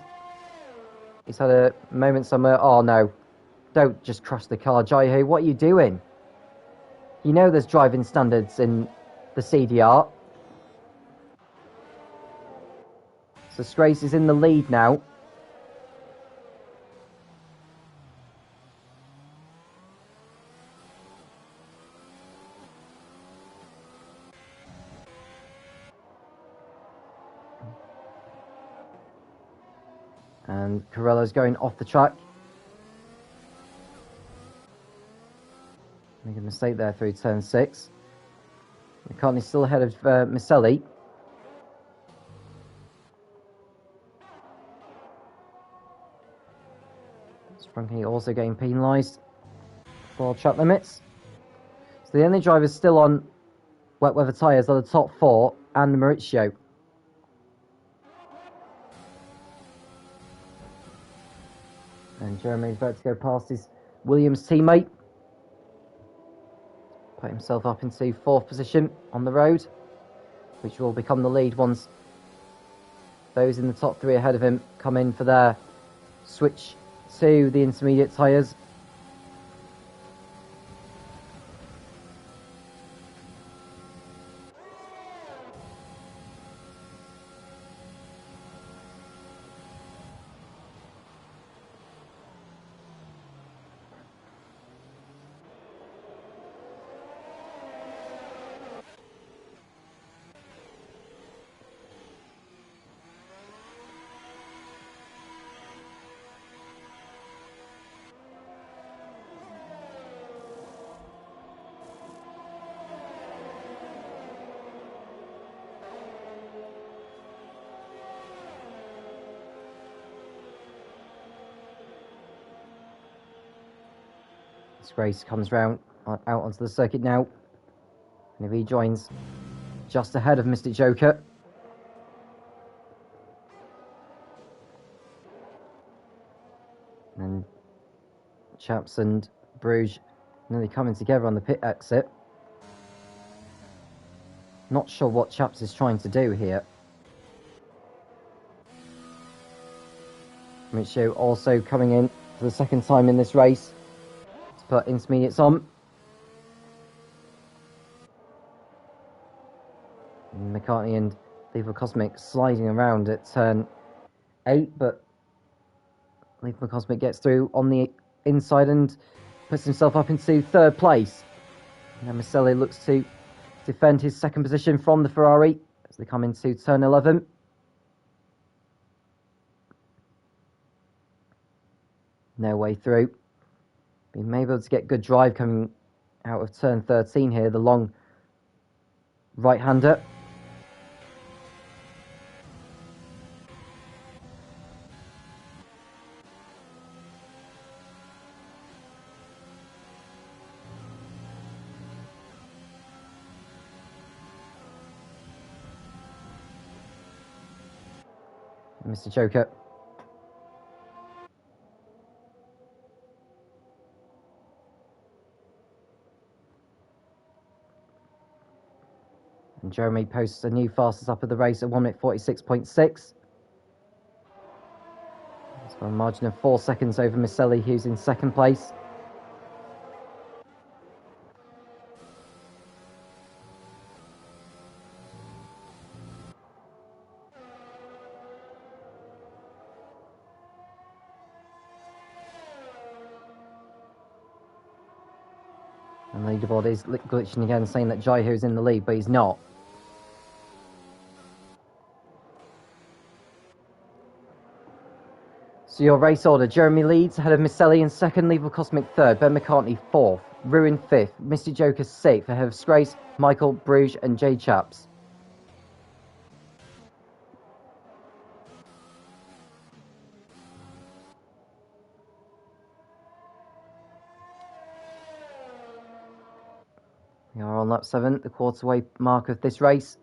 he's had a moment somewhere. Oh no, don't just crush the car, Jaihu. What are you doing? You know there's driving standards in the CDR. So Strace is in the lead now. And Corello's going off the track. Make a mistake there through turn 6. McCartney's still ahead of Miceli. Sprunky also getting penalised for track limits. So the only drivers still on wet weather tyres are the top four and Maurizio. And Jeremy's about to go past his Williams teammate. Put himself up into fourth position on the road, which will become the lead once those in the top three ahead of him come in for their switch to the intermediate tyres. This race comes round out onto the circuit now, and if he joins just ahead of Mr. Joker, and Chaps and Bruges nearly coming together on the pit exit. Not sure what Chaps is trying to do here. Micho also coming in for the second time in this race to put intermediates on. McCartney and Lethal Cosmic sliding around at turn 8, but Lethal Cosmic gets through on the inside and puts himself up into third place. Now Maselli looks to defend his second position from the Ferrari as they come into turn 11. No way through. Being able to get good drive coming out of turn 13 here, the long right-hander. Mr. Joker. And Jeremy posts a new fastest up of the race at 1:46.6. It's got a margin of 4 seconds over Maselli, who's in second place. And leaderboard is glitching again, saying that Jaiho's in the lead, but he's not. So your race order: Jeremy leads ahead of Maselli in second, Lethal Cosmic third, Ben McCartney fourth, Ruin fifth, Mr. Joker sixth ahead of Scrace, Michael, Bruges and J Chaps. We are on lap 7, the quarterway mark of this race.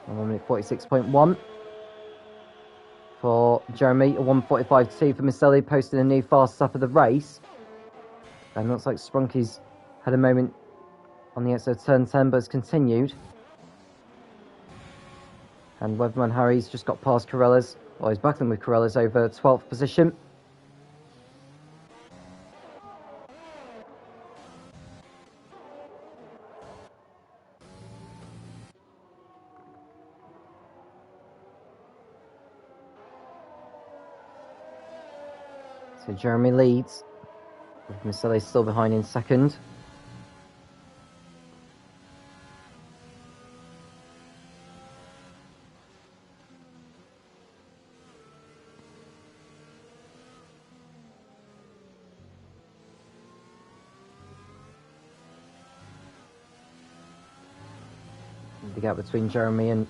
A 1:46.1 for Jeremy, a 1:45.2 for Maselli, posting a new fastest up of the race. And looks like Sprunky's had a moment on the exit of turn 10, but has continued. And Weatherman Harry's just got past Corellas. Well, he's battling with Corellas over 12th position. So Jeremy leads, with Miceli still behind in second. The gap between Jeremy and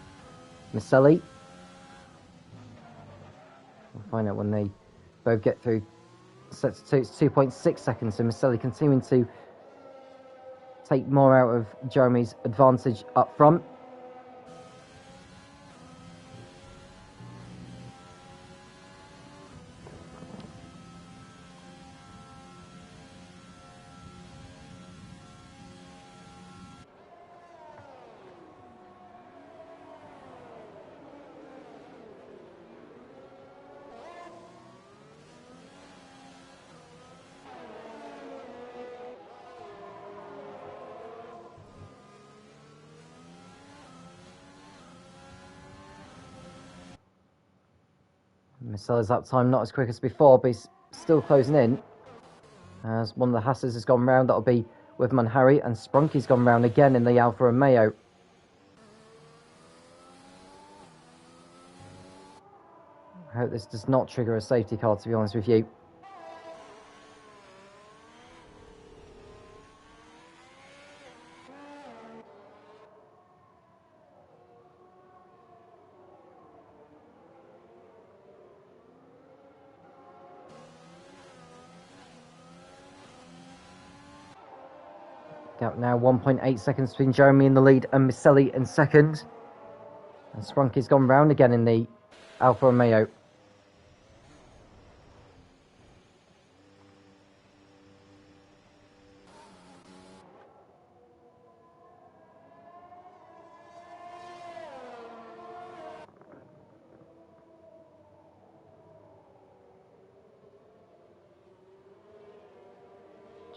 Miceli. We'll find out when they both get through set to 2. It's 2.6 seconds, so Miceli continuing to take more out of Jeremy's advantage up front. Miceli's up time not as quick as before, but he's still closing in. As one of the Hasses has gone round, that'll be Weatherman Harry, and Sprunky's gone round again in the Alfa Romeo. I hope this does not trigger a safety car, to be honest with you. Gap now 1.8 seconds between Jeremy in the lead and Miceli in second. And Sprunky's gone round again in the Alfa Romeo.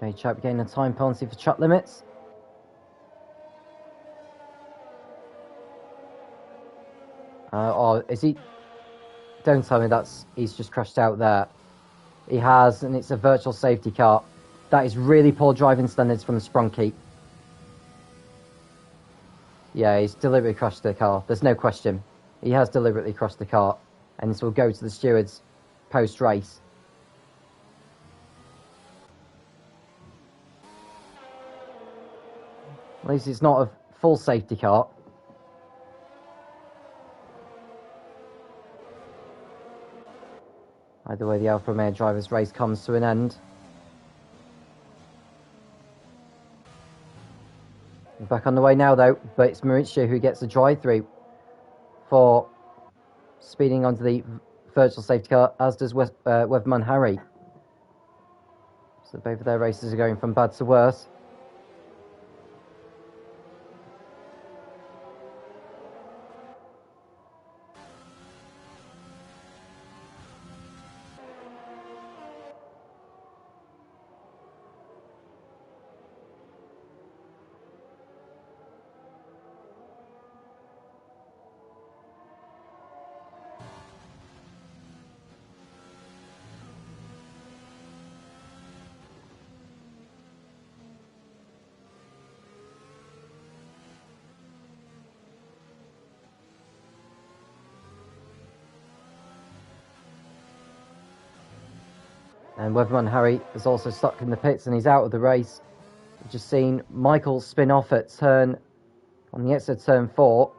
J Chap getting a time penalty for track limits. Is he? Don't tell me he's just crashed out there. He has, and it's a virtual safety car. That is really poor driving standards from Sprunky. Yeah, he's deliberately crashed the car. There's no question. He has deliberately crashed the car, and this will go to the stewards post-race. At least it's not a full safety car. Either way, the Alfa Romeo drivers' race comes to an end. We're back on the way now, though, but it's Maurizio who gets the drive-through for speeding onto the virtual safety car, as does Weatherman Harry. So both of their races are going from bad to worse. And Weatherman Harry is also stuck in the pits and he's out of the race. We've just seen Michael spin off at on the exit of turn 4.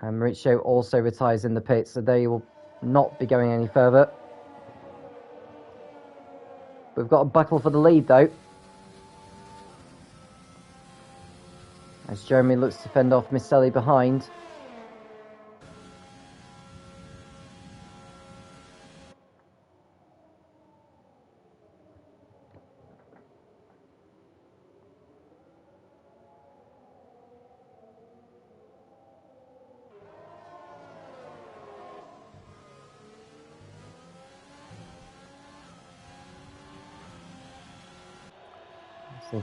And Maurizio also retires in the pits, so they will not be going any further. We've got a battle for the lead, though, as Jeremy looks to fend off Miceli behind.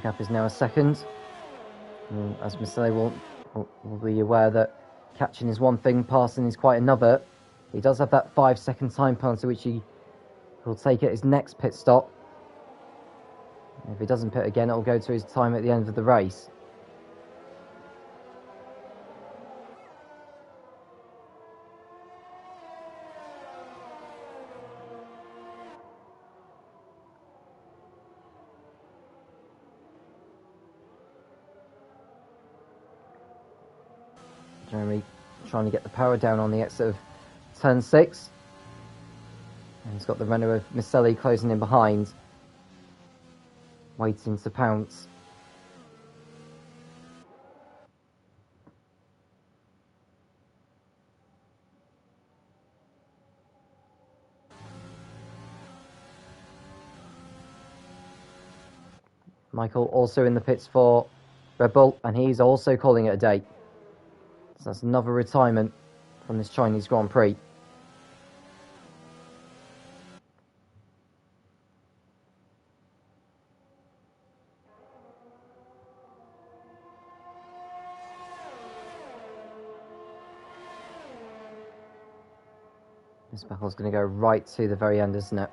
Gap is now a second. As Miceli will be aware that catching is one thing, passing is quite another. He does have that 5-second time penalty, which he He'll take it his next pit stop. If he doesn't pit again, it'll go to his time at the end of the race. Jeremy trying to get the power down on the exit of turn 6. And he's got the runner of Miceli closing in behind, waiting to pounce. Michael also in the pits for Red Bull, and he's also calling it a day. So that's another retirement from this Chinese Grand Prix. This battle's going to go right to the very end, isn't it?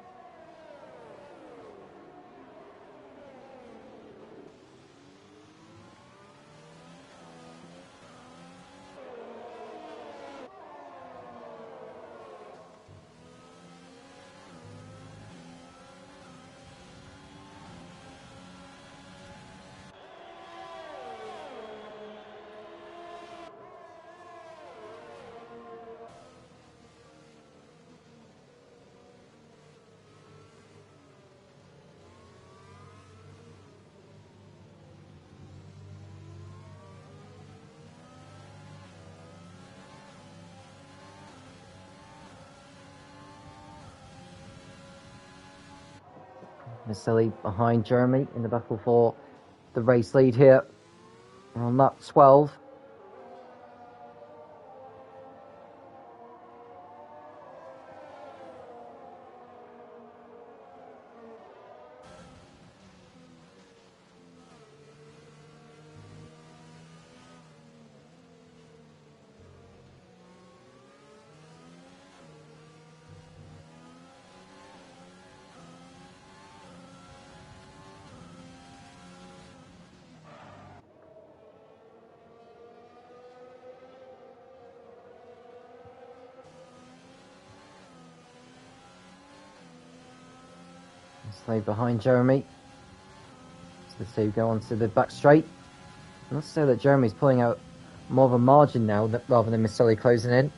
Miceli behind Jeremy in the battle for the race lead here. We're on lap 12. Stay behind Jeremy. So the two go onto the back straight. And let's say that Jeremy's pulling out more of a margin now rather than Miceli closing in.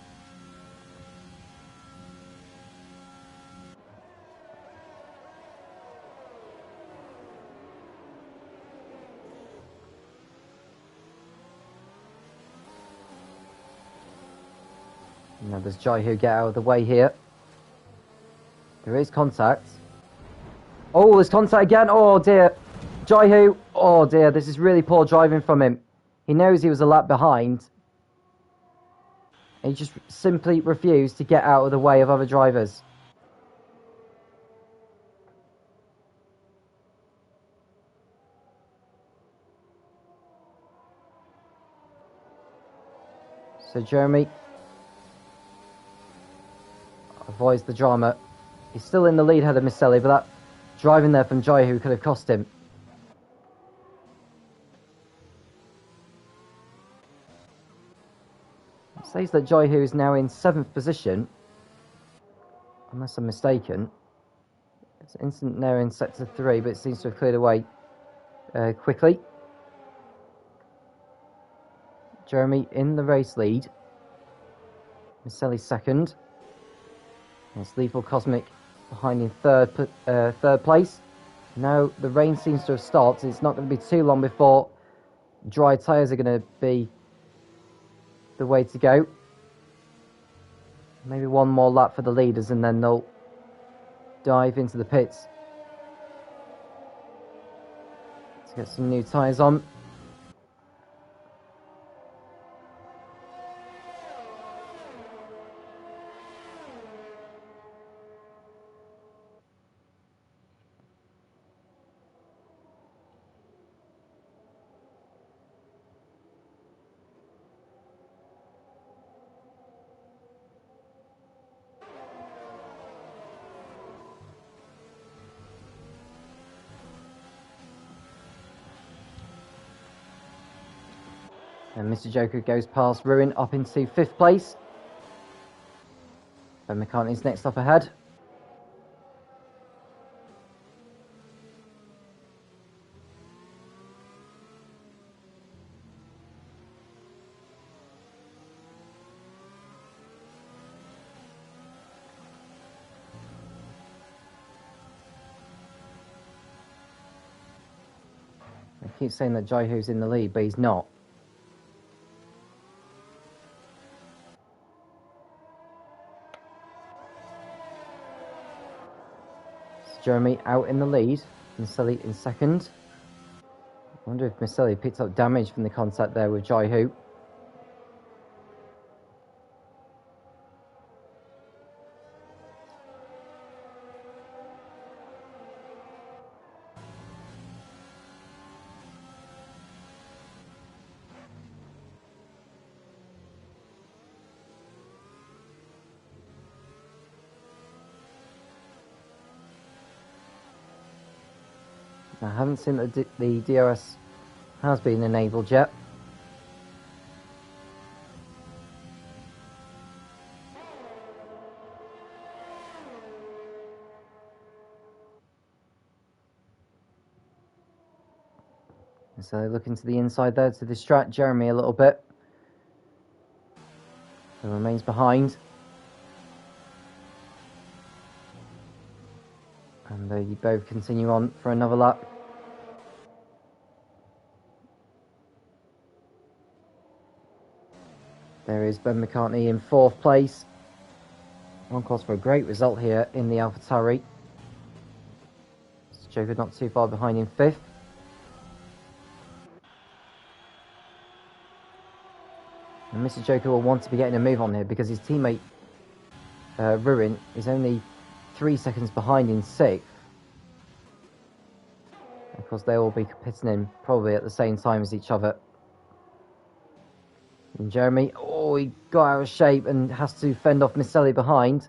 Now does Jaihu get out of the way here? There is contact. Oh, there's contact again. Oh dear. Jaihu. Oh dear, this is really poor driving from him. He knows he was a lap behind. He just simply refused to get out of the way of other drivers. So Jeremy avoids the drama. He's still in the lead ahead of Miceli, but that driving there from Jaihu could have cost him. It says that Jaihu is now in 7th position, unless I'm mistaken. It's an incident there in sector 3, but it seems to have cleared away quickly. Jeremy in the race lead. Miceli second. It's Lethal Cosmic behind in third place. Now the rain seems to have stopped. It's not going to be too long before dry tyres are going to be the way to go. Maybe one more lap for the leaders and then they'll dive into the pits to get some new tyres on. And Mr. Joker goes past Ruin up into 5th place. Ben McCartney's next up ahead. I keep saying that Jaiho's in the lead, but he's not. Jeremy out in the lead, Miceli in second. I wonder if Miceli picked up damage from the contact there with Jaiho. I haven't seen that the DRS has been enabled yet. So looking to the inside there to distract Jeremy a little bit. He remains behind. And they both continue on for another lap. There is Ben McCartney in 4th place. On course for a great result here in the AlphaTauri. Joker not too far behind in 5th. And Mr. Joker will want to be getting a move on here because his teammate Ruin is only 3 seconds behind in 6th. Of course, they will be pitting in probably at the same time as each other. And Jeremy, he got out of shape and has to fend off Miceli behind.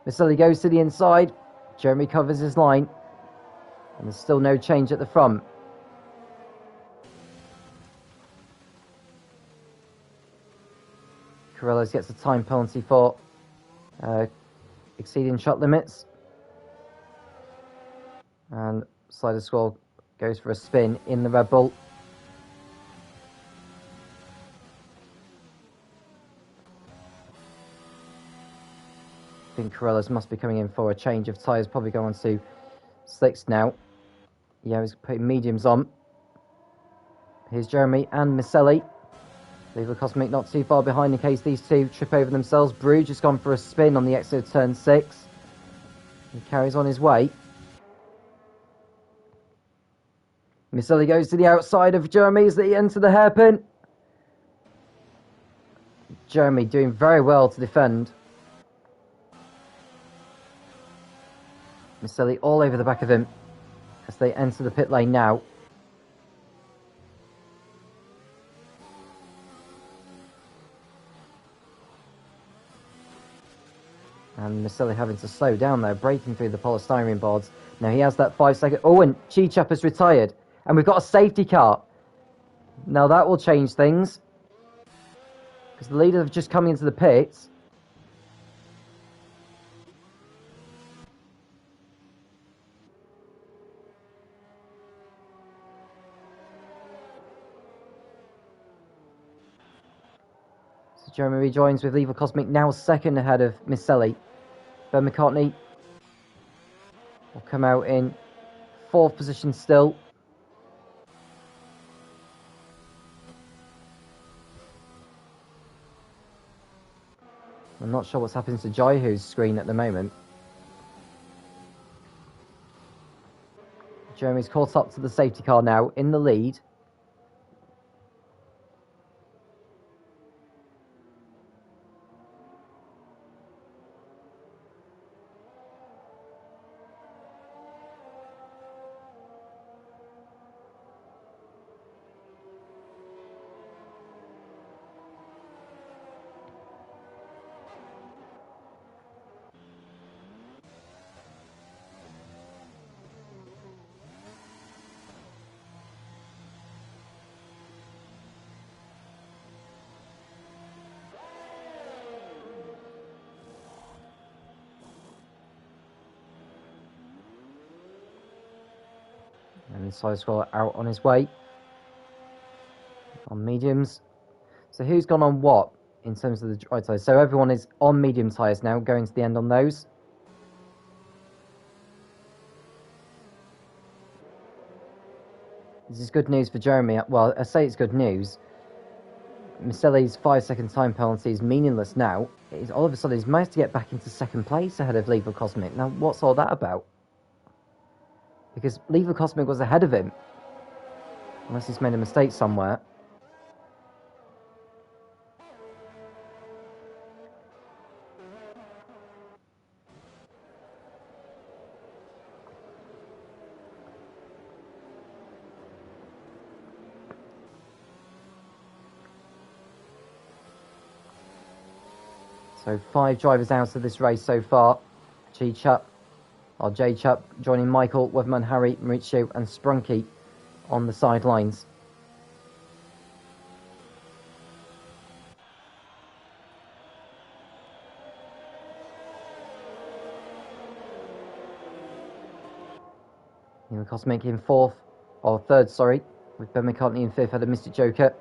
Miceli goes to the inside. Jeremy covers his line. And there's still no change at the front. Corellos gets a time penalty for exceeding shot limits. And Slider Squall goes for a spin in the Red Bull. I think Corellos must be coming in for a change of tyres, probably going on to slicks now. Yeah, he's putting mediums on. Here's Jeremy and Miceli. Lever Cosmic not too far behind in case these two trip over themselves. Brew just gone for a spin on the exit of turn 6. He carries on his way. Miceli goes to the outside of Jeremy as they enter the hairpin. Jeremy doing very well to defend. Miceli all over the back of him as they enter the pit lane now. And Miceli having to slow down there, breaking through the polystyrene boards. Now he has that 5 second... Oh, and Chi-Chap has retired. And we've got a safety car. Now that will change things. Because the leaders have just come into the pits. So Jeremy rejoins with Lever Cosmic now second ahead of Miceli. Ben McCartney will come out in 4th position still. I'm not sure what's happening to Jaiho's screen at the moment. Jeremy's caught up to the safety car now in the lead. And Side Scroller out on his way. On mediums. So who's gone on what in terms of the dry tyres? So everyone is on medium tyres now, going to the end on those. This is good news for Jeremy. Well, I say it's good news. Miceli's 5-second time penalty is meaningless now. All of a sudden he's managed to get back into second place ahead of Lethal Cosmic. Now, what's all that about? Because Lethal Cosmic was ahead of him. Unless he's made a mistake somewhere. So 5 drivers out of this race so far. J-Chup joining Michael, Weatherman Harry, Mauricio and Sprunky on the sidelines. Neil Cosmic in third, with Ben McCartney in 5th, had a Mystic Joker.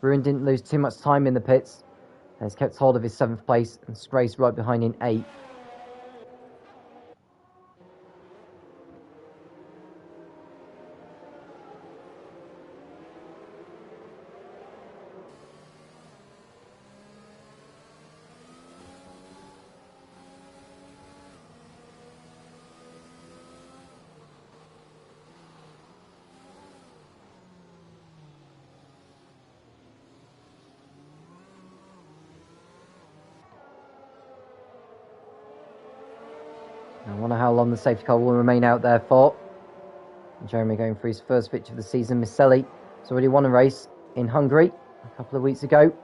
Ruin didn't lose too much time in the pits, and has kept hold of his 7th place, and Spray's right behind in 8th. I wonder how long the safety car will remain out there for. Jeremy going for his first victory of the season. Miceli has already won a race in Hungary a couple of weeks ago.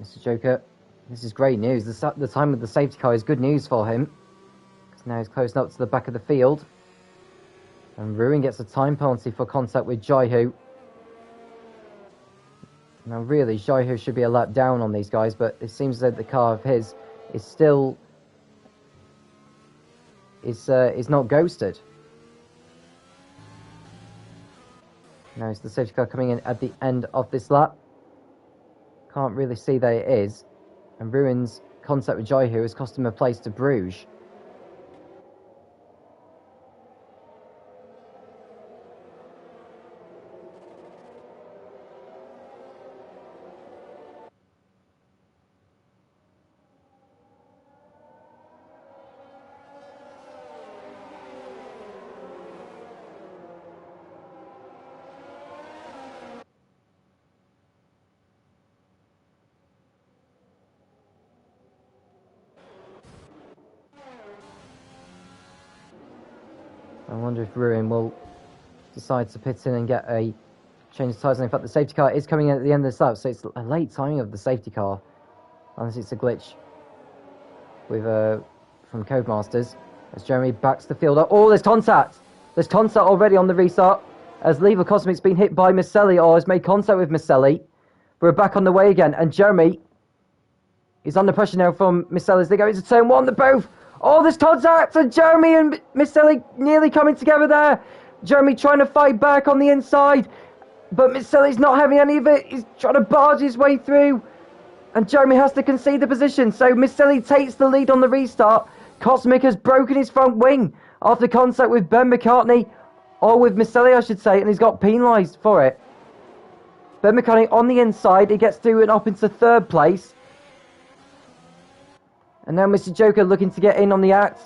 Mr. Joker, this is great news. The time with the safety car is good news for him. Because now he's closing up to the back of the field. And Ruin gets a time penalty for contact with Jaihu. Now really, Jaihu should be a lap down on these guys, but it seems that the car of his is still... is not ghosted. Now it's the safety car coming in at the end of this lap. Can't really see that it is. And Ruin's contact with Jaihu has cost him a place to Bruges. I wonder if Ruin will decide to pit in and get a change of tyres. In fact, the safety car is coming in at the end of this lap, so it's a late timing of the safety car, unless it's a glitch with from Codemasters. As Jeremy backs the field up. Oh, there's contact! There's contact already on the restart, as Lethal Cosmic's been hit by Miceli, or has made contact with Miceli. We're back on the way again, and Jeremy is under pressure now from Miceli as they go into turn 1. They're both... Oh, there's contact! And Jeremy and Miceli nearly coming together there. Jeremy trying to fight back on the inside, but Miceli's not having any of it. He's trying to barge his way through, and Jeremy has to concede the position. So Miceli takes the lead on the restart. Cosmic has broken his front wing after contact with Ben McCartney, or with Miceli, I should say, and he's got penalised for it. Ben McCartney on the inside. He gets through and up into 3rd place. And now Mr. Joker looking to get in on the act.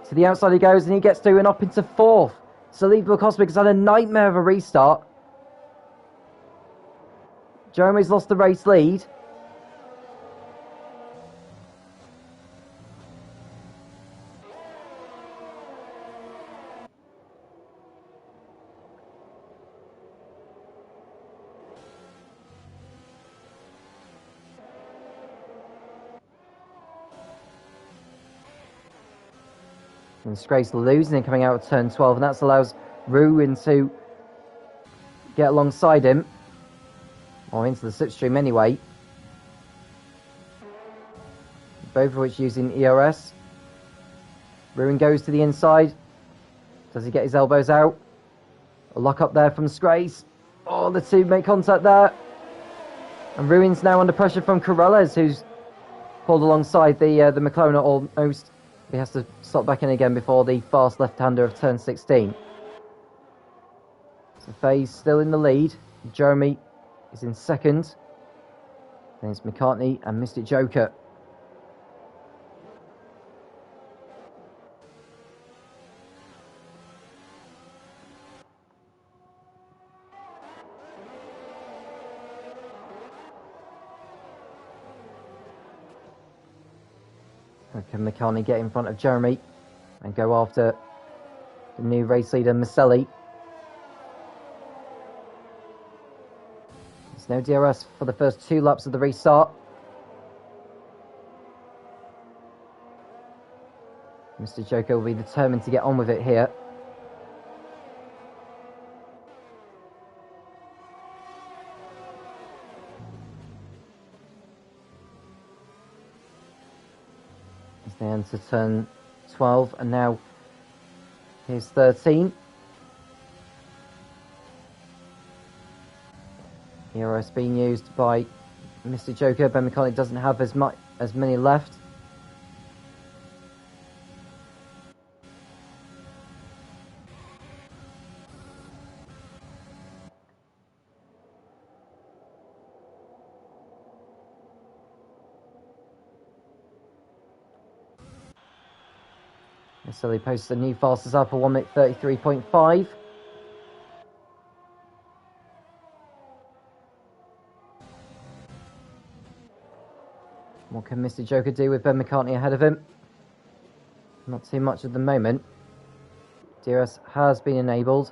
To the outside he goes, and he gets through and up into 4th. So Lethal Cosmic has had a nightmare of a restart. Jeremy's lost the race lead. And Scrape's losing and coming out of turn 12, and that allows Ruin to get alongside him, or into the slipstream anyway. Both of which using ERS. Ruin goes to the inside. Does he get his elbows out? A lock up there from Scrace. Oh, the two make contact there. And Ruin's now under pressure from Corrales, who's pulled alongside the McLaren almost. He has to slot back in again before the fast left-hander of turn 16. So Faye's still in the lead. Jeremy is in second. Then it's McCartney and Mystic Joker. Can McCartney get in front of Jeremy and go after the new race leader, Maselli? There's no DRS for the first 2 laps of the restart. Mr. Joker will be determined to get on with it here. As they enter turn 12, and now here's 13. DRS being used by Mr. Joker. Ben McCartney doesn't have as many left. So he posts a new fastest up for 1 minute 33.5. What can Mr. Joker do with Ben McCartney ahead of him? Not too much at the moment. DRS has been enabled.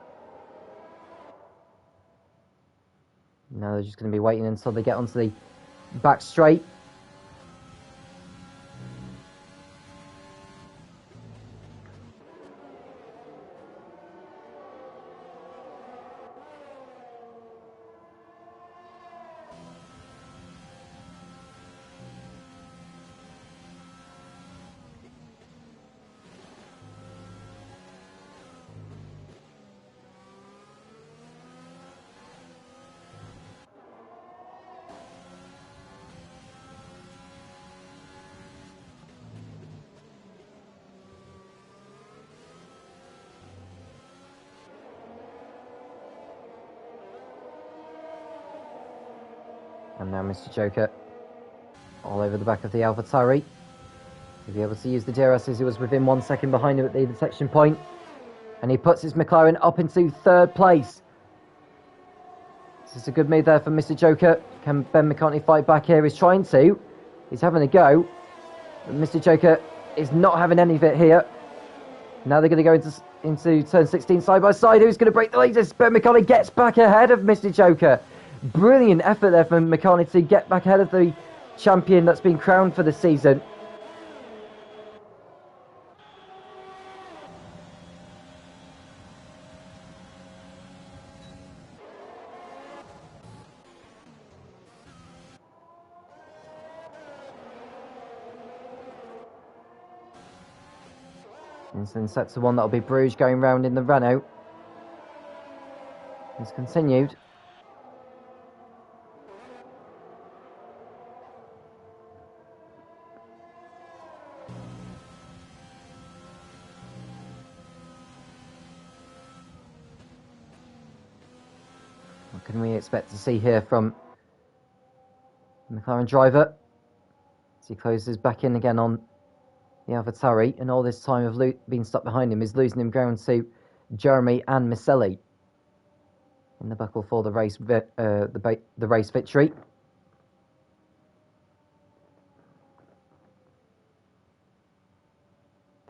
Now they're just going to be waiting until they get onto the back straight. And now Mr. Joker all over the back of the AlphaTauri. He'll be able to use the DRS as he was within 1 second behind him at the detection point. And he puts his McLaren up into 3rd place. This is a good move there for Mr. Joker. Can Ben McCartney fight back here? He's trying to. He's having a go. But Mr. Joker is not having any of it here. Now they're going to go into turn 16 side by side. Who's going to break the latest? Ben McCartney gets back ahead of Mr. Joker. Brilliant effort there from McCartney to get back ahead of the champion that's been crowned for the season. And then sets the one that'll be Bruges going round in the Renault. It's continued. What can we expect to see here from the McLaren driver as he closes back in again on the AlphaTauri, and all this time of being stuck behind him is losing him ground to Jeremy and Maselli in the battle for the race victory.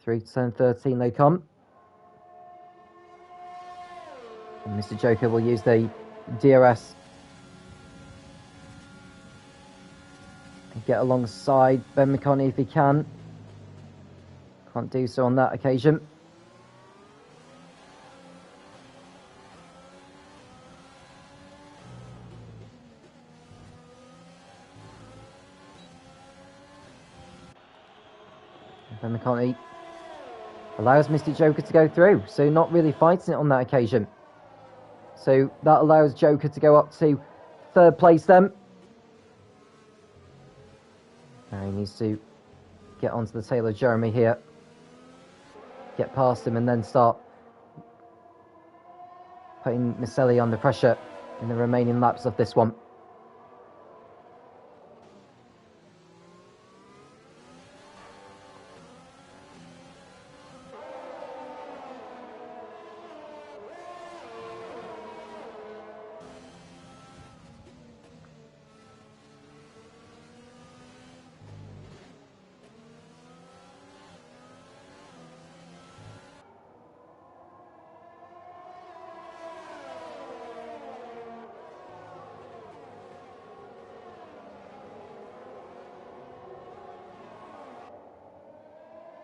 Through turn 13 they come. And Mr. Joker will use the DRS and get alongside Ben McCartney if he can. Can't do so on that occasion. Ben McCartney Allows Mr. Joker to go through, so not really fighting it on that occasion. So that allows Joker to go up to third place then. Now he needs to get onto the tail of Jeremy here. Get past him and then start putting Miceli under pressure in the remaining laps of this one.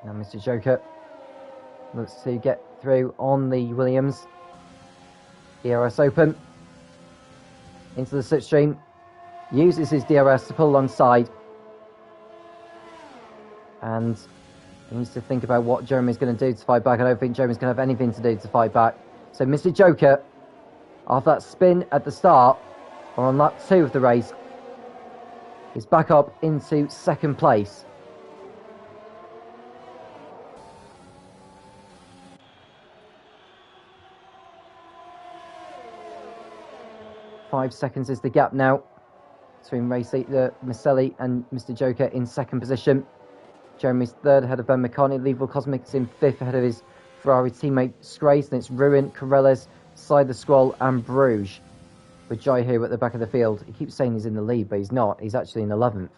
Now Mr. Joker looks to get through on the Williams. DRS open. Into the slipstream. Uses his DRS to pull alongside. And he needs to think about what Jeremy's going to do to fight back. I don't think Jeremy's going to have anything to do to fight back. So Mr. Joker, after that spin at the start, or on lap 2 of the race, is back up into second place. Five seconds is the gap now between Miceli and Mr. Joker in second position. Jeremy's third ahead of Ben McCartney. Lethal Cosmics in fifth ahead of his Ferrari teammate Scrace. And it's Ruin, Corellas, Side the Scroll and Bruges. With Jai here at the back of the field. He keeps saying he's in the lead, but he's not. He's actually in 11th.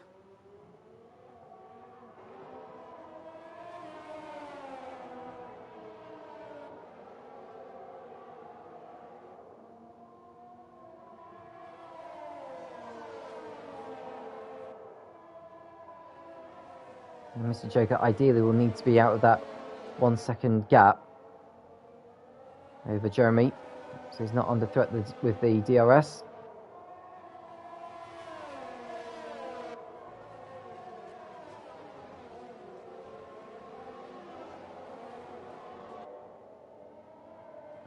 And Mr. Joker ideally will need to be out of that 1 second gap over Jeremy, so he's not under threat with the DRS.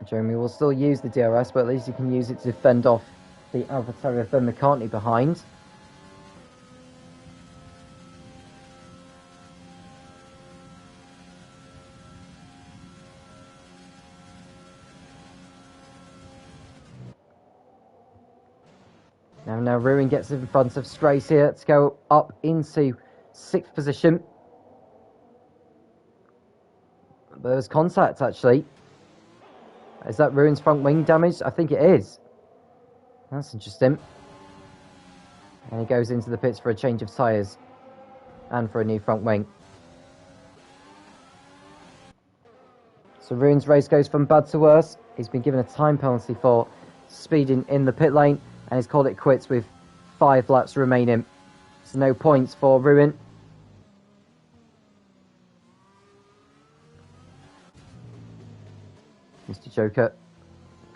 Jeremy will still use the DRS, but at least he can use it to fend off the adversary of Ben McCartney behind. Now Ruin gets in front of Strace here to go up into 6th position. There's contact actually. Is that Ruin's front wing damaged? I think it is. That's interesting. And he goes into the pits for a change of tyres and for a new front wing. So Ruin's race goes from bad to worse. He's been given a time penalty for speeding in the pit lane and he's called it quits with 5 laps remaining. So no points for Ruin. Mr. Joker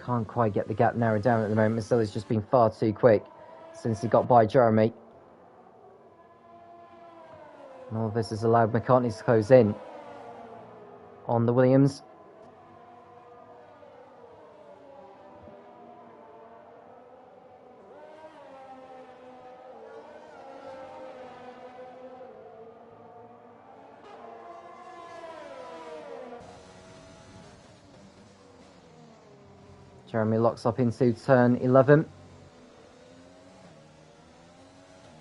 can't quite get the gap narrowed down at the moment. Miceli's just been far too quick since he got by Jeremy. And all of this has allowed McCartney to close in on the Williams. Jeremy locks up into turn 11.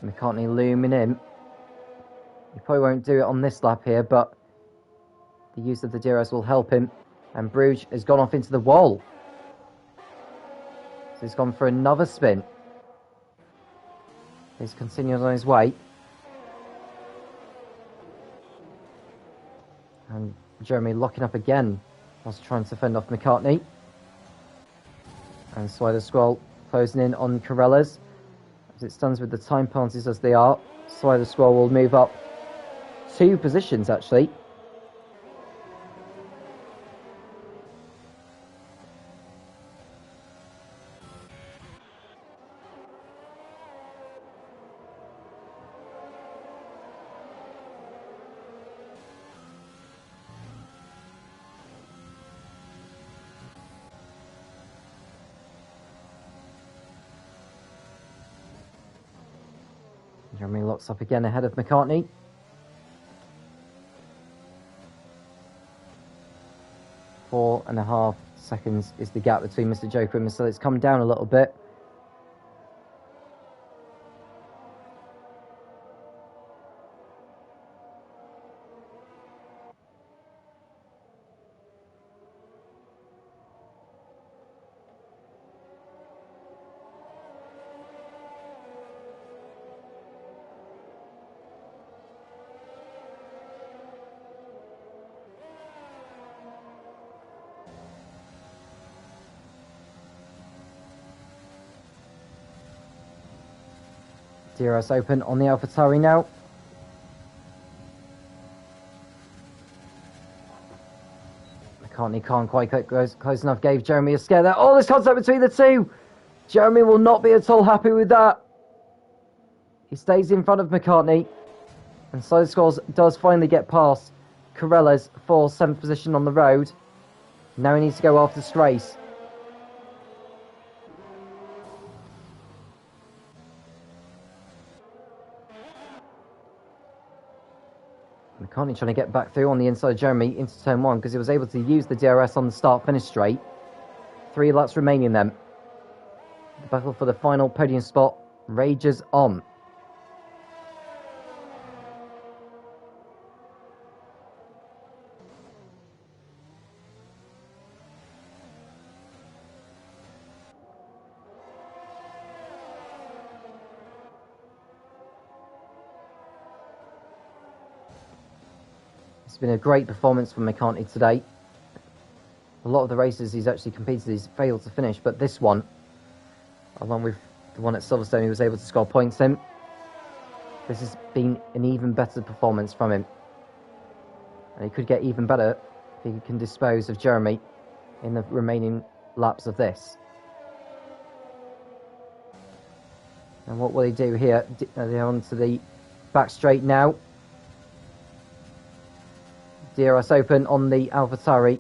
McCartney looming in. He probably won't do it on this lap here, but the use of the DRS will help him. And Bruges has gone off into the wall. So he's gone for another spin. He's continued on his way. And Jeremy locking up again whilst trying to fend off McCartney. And Swider Scroll closing in on Corellas. As it stands with the time penalties as they are, Swider Scroll will move up 2 positions actually. Jeremy locks up again ahead of McCartney. Four and a half seconds is the gap between Mr. Joker and Misselli. It's come down a little bit. DRS open on the AlphaTauri now. McCartney can't quite get close enough, gave Jeremy a scare there. Oh, there's contact between the two! Jeremy will not be at all happy with that. He stays in front of McCartney. And Side Scores does finally get past Corellas for 7th position on the road. Now he needs to go after this race. McCartney trying to get back through on the inside of Jeremy into turn 1 because he was able to use the DRS on the start-finish straight. 3 laps remaining then. The battle for the final podium spot rages on. It's been a great performance from McCartney today. A lot of the races he's actually competed, he's failed to finish, but this one, along with the one at Silverstone, he was able to score points in. This has been an even better performance from him. And he could get even better if he can dispose of Jeremy in the remaining laps of this. And what will he do here? They're on to the back straight now. DRS open on the AlphaTauri.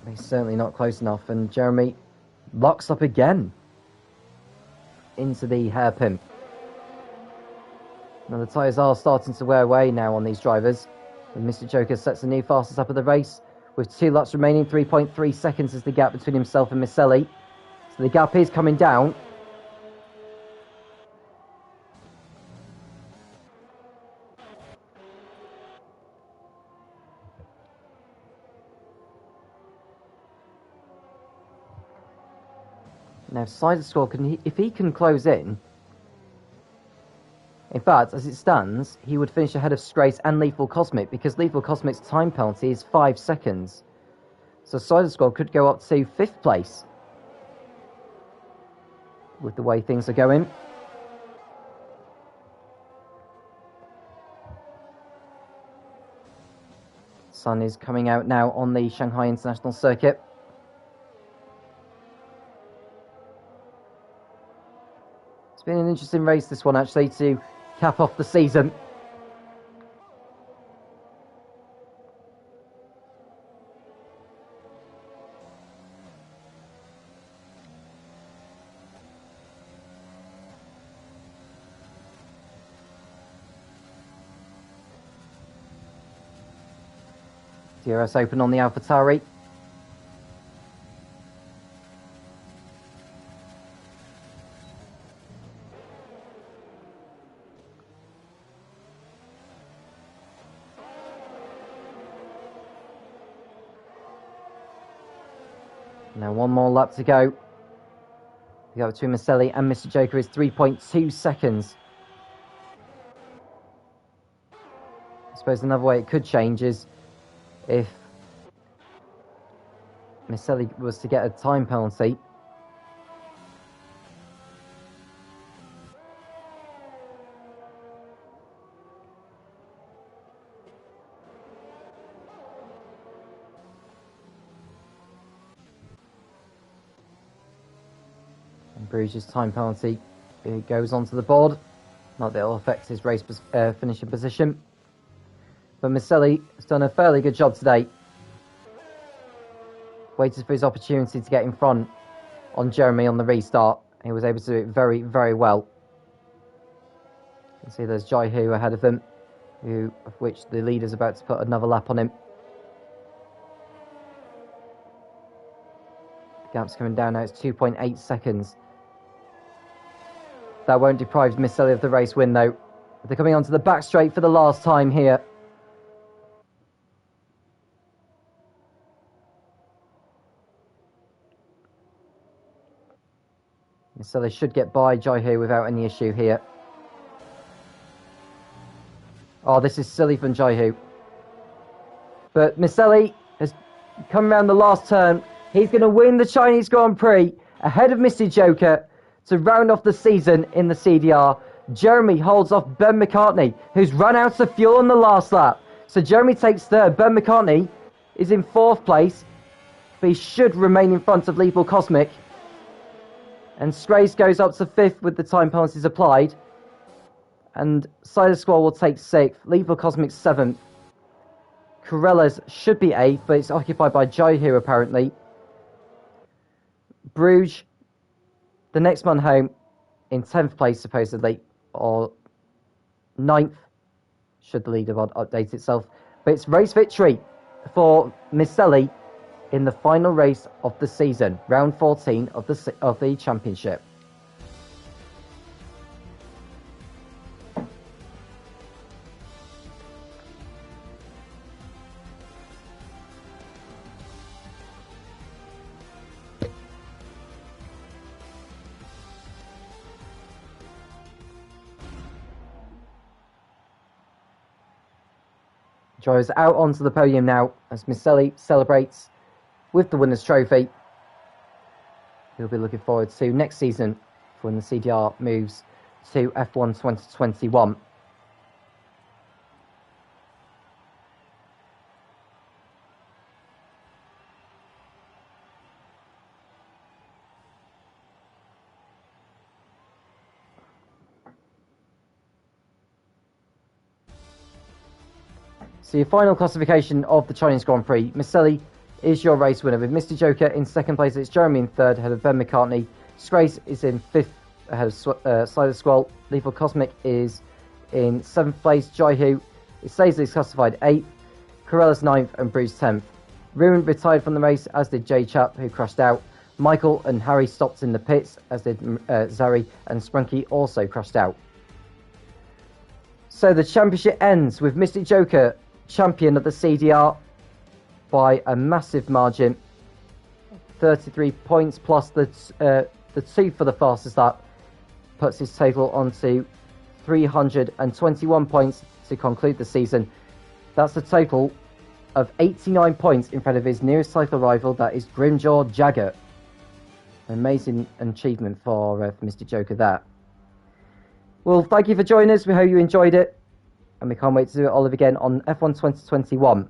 He's certainly not close enough, and Jeremy locks up again into the hairpin. Now the tyres are starting to wear away now on these drivers, and Mr. Joker sets a new fastest up of the race with 2 laps remaining. 3.3 seconds is the gap between himself and Misselli. So the gap is coming down. Now, Side Score, if he can close in fact, as it stands, he would finish ahead of Scrace and Lethal Cosmic, because Lethal Cosmic's time penalty is 5 seconds. So Side Score could go up to 5th place with the way things are going. Sun is coming out now on the Shanghai International Circuit. It's been an interesting race, this one, actually, to cap off the season. DRS open on the AlphaTauri. Now 1 more lap to go. The gap between Misselli and Mr. Joker is 3.2 seconds. I suppose another way it could change is if Misselli was to get a time penalty. And Bruges' time penalty goes onto the board. Not that it'll affect his race finishing position. But Misselli has done a fairly good job today. Waited for his opportunity to get in front on Jeremy on the restart. He was able to do it very, very well. You can see there's Jai Hu ahead of them, of which the leader's about to put another lap on him. The gap's coming down now, it's 2.8 seconds. That won't deprive Miceli of the race win though. They're coming onto the back straight for the last time here. Miceli should get by Jai Hu without any issue here. Oh, this is silly from Jai Hu. But Miceli has come around the last turn. He's going to win the Chinese Grand Prix ahead of Mr. Joker to round off the season in the CDR. Jeremy holds off Ben McCartney, who's run out of fuel on the last lap. So Jeremy takes third. Ben McCartney is in fourth place, but he should remain in front of Lethal Cosmic. And Strays goes up to fifth with the time penalties applied. And Cider Squall will take sixth. Lethal Cosmic seventh. Corellas should be eighth, but it's occupied by Jai Hu apparently. Bruges, the next man home, in 10th place supposedly, or 9th, should the leaderboard update itself. But it's race victory for Miceli in the final race of the season, round 14 of the championship. Drives out onto the podium now as Miceli celebrates with the winner's trophy. He'll be looking forward to next season for when the CDR moves to F1 2021. So your final classification of the Chinese Grand Prix, Miceli is your race winner with Mr. Joker in second place. It's Jeremy in third, ahead of Ben McCartney. Scrace is in fifth, ahead of Cider Squall. Lethal Cosmic is in seventh place. Jai Hu is Saisley's classified eighth. Corellas ninth and Bruce 10th. Ruin retired from the race, as did J Chap, who crashed out. Michael and Harry stopped in the pits, as did Zari, and Sprunky also crashed out. So the championship ends with Mr. Joker champion of the CDR by a massive margin, 33 points plus the 2 for the fastest lap, puts his total onto 321 points to conclude the season. That's a total of 89 points in front of his nearest title rival, that is Grimjaw Jagger. Amazing achievement for Mr. Joker there. Well, thank you for joining us. We hope you enjoyed it. And we can't wait to do it all again on F1 2021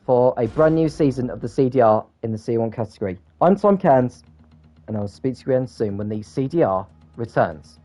for a brand new season of the CDR in the C1 category. I'm Tom Cairns, and I'll speak to you again soon when the CDR returns.